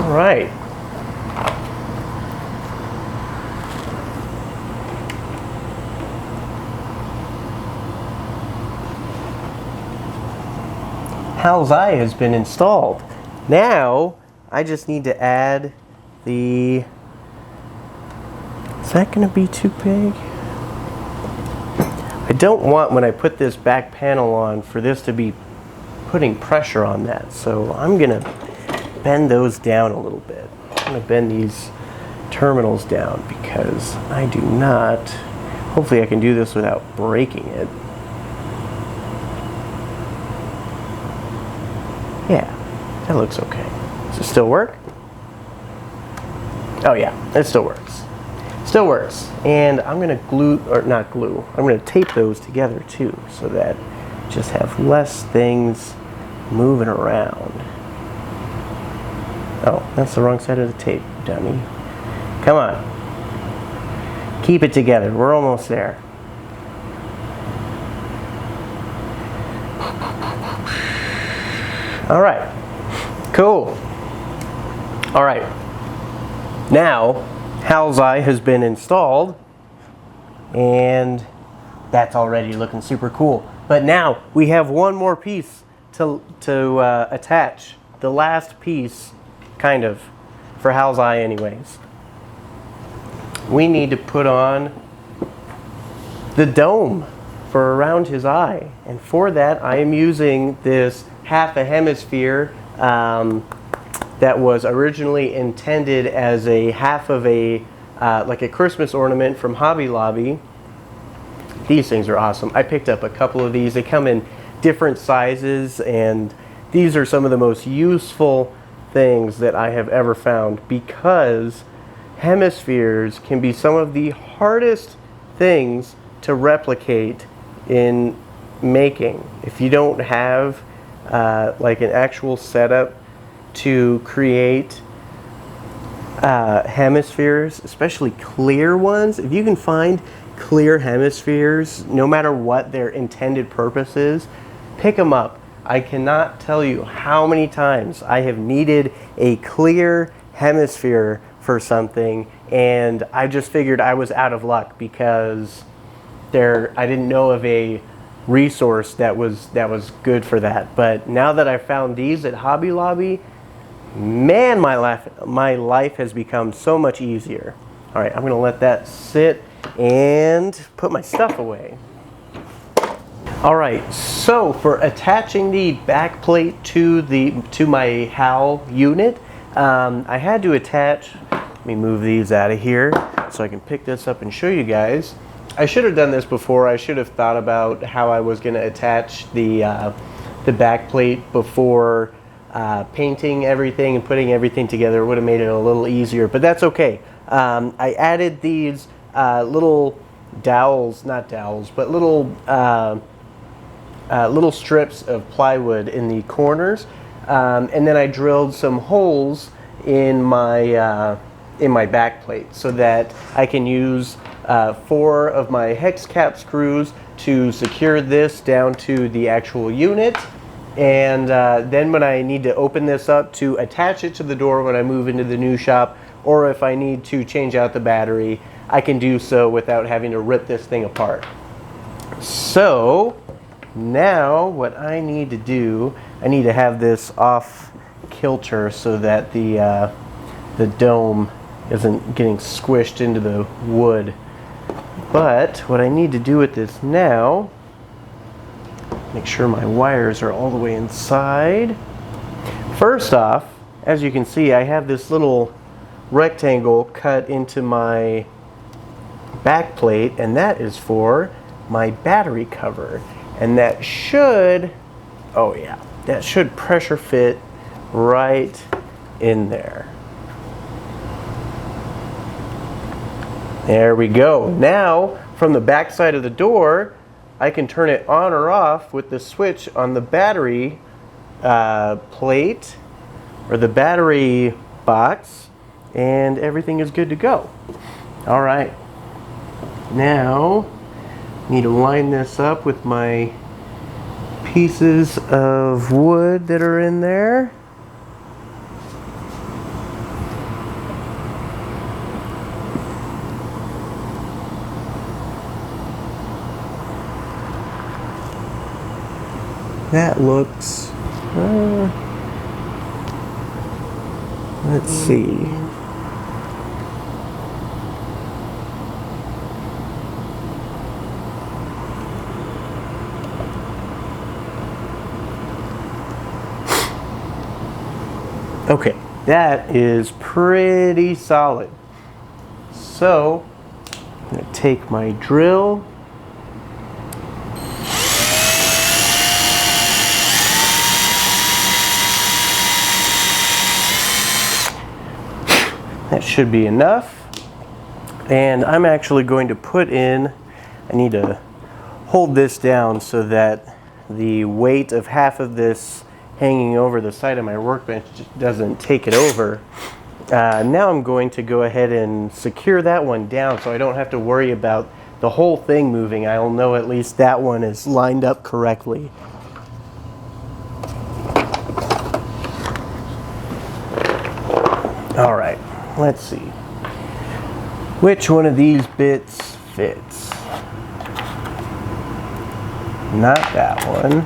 All right. Hal's eye has been installed. Now I just need to add the... Is that going to be too big? I don't want, when I put this back panel on, for this to be putting pressure on that. So I'm going to bend those down a little bit. I'm going to bend these terminals down because I do not... Hopefully I can do this without breaking it. Yeah, that looks okay. Does it still work? Oh yeah, it still works. Still works. And I'm going to glue, or not glue, I'm going to tape those together too, so that just have less things moving around. Oh, that's the wrong side of the tape, dummy. Come on. Keep it together. We're almost there. All right. Cool. All right, now Hal's eye has been installed, and that's already looking super cool. But now we have one more piece to attach. The last piece, kind of, for Hal's eye anyways. We need to put on the dome for around his eye. And for that, I am using this half a hemisphere that was originally intended as a half of a, like a Christmas ornament from Hobby Lobby. These things are awesome. I picked up a couple of these. They come in different sizes, and these are some of the most useful things that I have ever found, because hemispheres can be some of the hardest things to replicate in making. If you don't have like an actual setup to create hemispheres, especially clear ones, if you can find clear hemispheres, no matter what their intended purpose is, pick them up. I cannot tell you how many times I have needed a clear hemisphere for something, and I just figured I was out of luck because I didn't know of a resource that was good for that. But now that I found these at Hobby Lobby, man, my life has become so much easier. All right, I'm gonna let that sit and put my stuff away. All right, so for attaching the back plate to my HAL unit, I had to attach. Let me move these out of here so I can pick this up and show you guys. I should have done this before. I should have thought about how I was going to attach the back plate before painting everything and putting everything together. It would have made it a little easier, but that's okay. I added these little dowels, not dowels, but little strips of plywood in the corners, and then I drilled some holes in my back plate so that I can use 4 of my hex cap screws to secure this down to the actual unit. And then when I need to open this up to attach it to the door when I move into the new shop, or if I need to change out the battery, I can do so without having to rip this thing apart. So now what I need to do, I need to have this off kilter so that the dome isn't getting squished into the wood. But what I need to do with this now, make sure my wires are all the way inside. First off, as you can see, I have this little rectangle cut into my back plate, and that is for my battery cover. And that should, oh yeah, that should pressure fit right in there. There we go. Now, from the back side of the door, I can turn it on or off with the switch on the battery plate or the battery box, and everything is good to go. All right. Now, I need to line this up with my pieces of wood that are in there. That looks, let's see. Okay, that is pretty solid. So, I'm going to take my drill. That should be enough. And I'm actually going to put in, I need to hold this down so that the weight of half of this hanging over the side of my workbench doesn't take it over. Now I'm going to go ahead and secure that one down so I don't have to worry about the whole thing moving. I'll know at least that one is lined up correctly. All right, let's see. Which one of these bits fits? Not that one.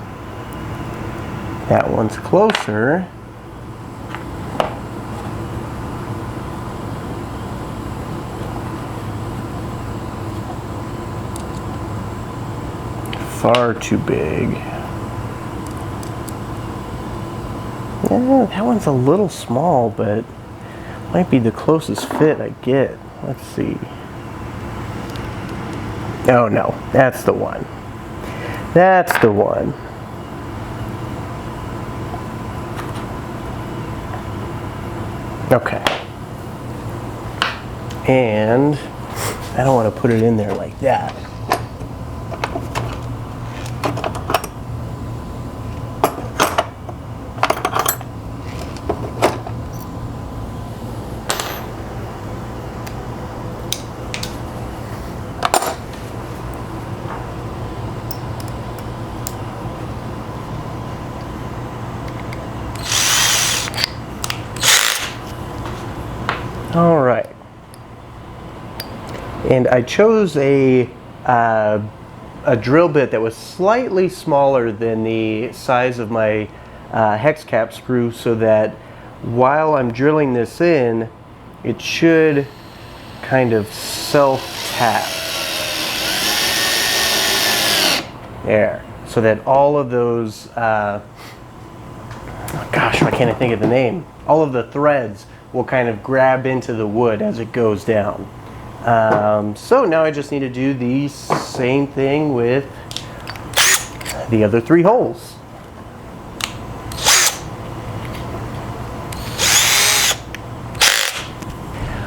That one's closer. Far too big. Yeah, that one's a little small, but might be the closest fit I get. Let's see. Oh no, that's the one. That's the one. Okay. And I don't want to put it in there like that. All right, and I chose a drill bit that was slightly smaller than the size of my hex cap screw, so that while I'm drilling this in, it should kind of self-tap. There, so that all of those, oh gosh, why can't I think of the name? All of the threads will kind of grab into the wood as it goes down. So now I just need to do the same thing with the other 3 holes.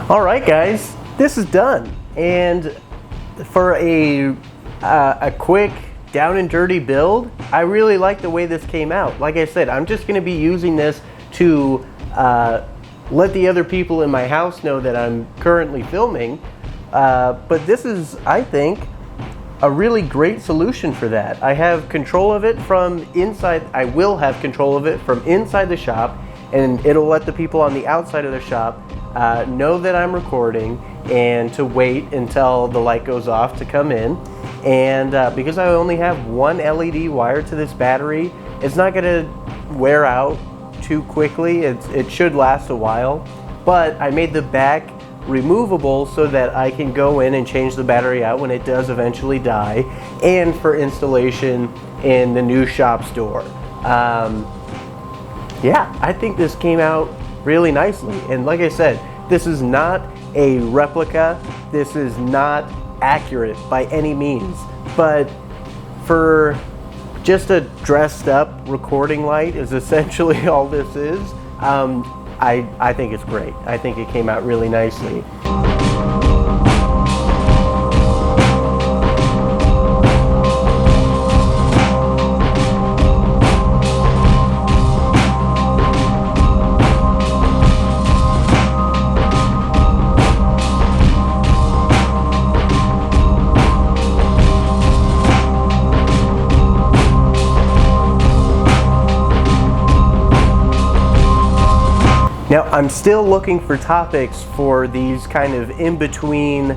All right, guys, this is done. And for a quick down and dirty build, I really like the way this came out. Like I said, I'm just going to be using this to let the other people in my house know that I'm currently filming. But this is, I think, a really great solution for that. I have control of it from inside. I will have control of it from inside the shop, and it'll let the people on the outside of the shop know that I'm recording and to wait until the light goes off to come in. And because I only have one LED wire to this battery, it's not going to wear out too quickly. It should last a while, but I made the back removable so that I can go in and change the battery out when it does eventually die, and for installation in the new shop's door. Yeah, I think this came out really nicely, and like I said, this is not a replica, this is not accurate by any means, but for just a dressed up recording light is essentially all this is. I think it's great. I think it came out really nicely. Now, I'm still looking for topics for these kind of in-between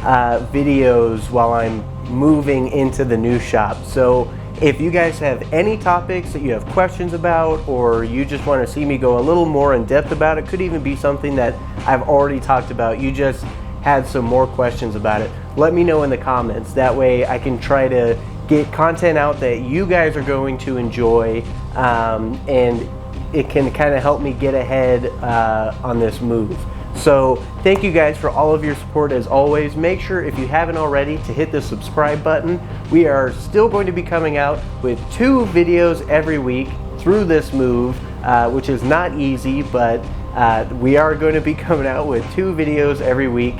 videos while I'm moving into the new shop. So if you guys have any topics that you have questions about, or you just want to see me go a little more in depth about it, could even be something that I've already talked about, you just had some more questions about it, let me know in the comments. That way I can try to get content out that you guys are going to enjoy, and it can kind of help me get ahead on this move. So thank you guys for all of your support as always. Make sure, if you haven't already, to hit the subscribe button. We are still going to be coming out with 2 videos every week through this move, which is not easy, but we are going to be coming out with 2 videos every week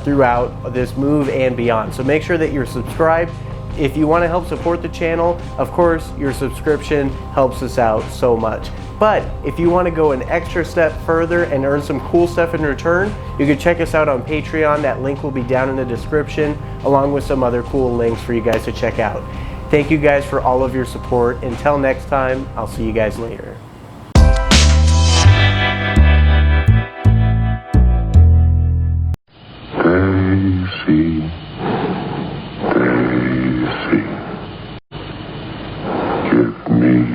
throughout this move and beyond. So make sure that you're subscribed. If you want to help support the channel, of course, your subscription helps us out so much. But if you want to go an extra step further and earn some cool stuff in return, you can check us out on Patreon. That link will be down in the description, along with some other cool links for you guys to check out. Thank you guys for all of your support. Until next time, I'll see you guys later.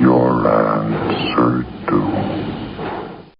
your land.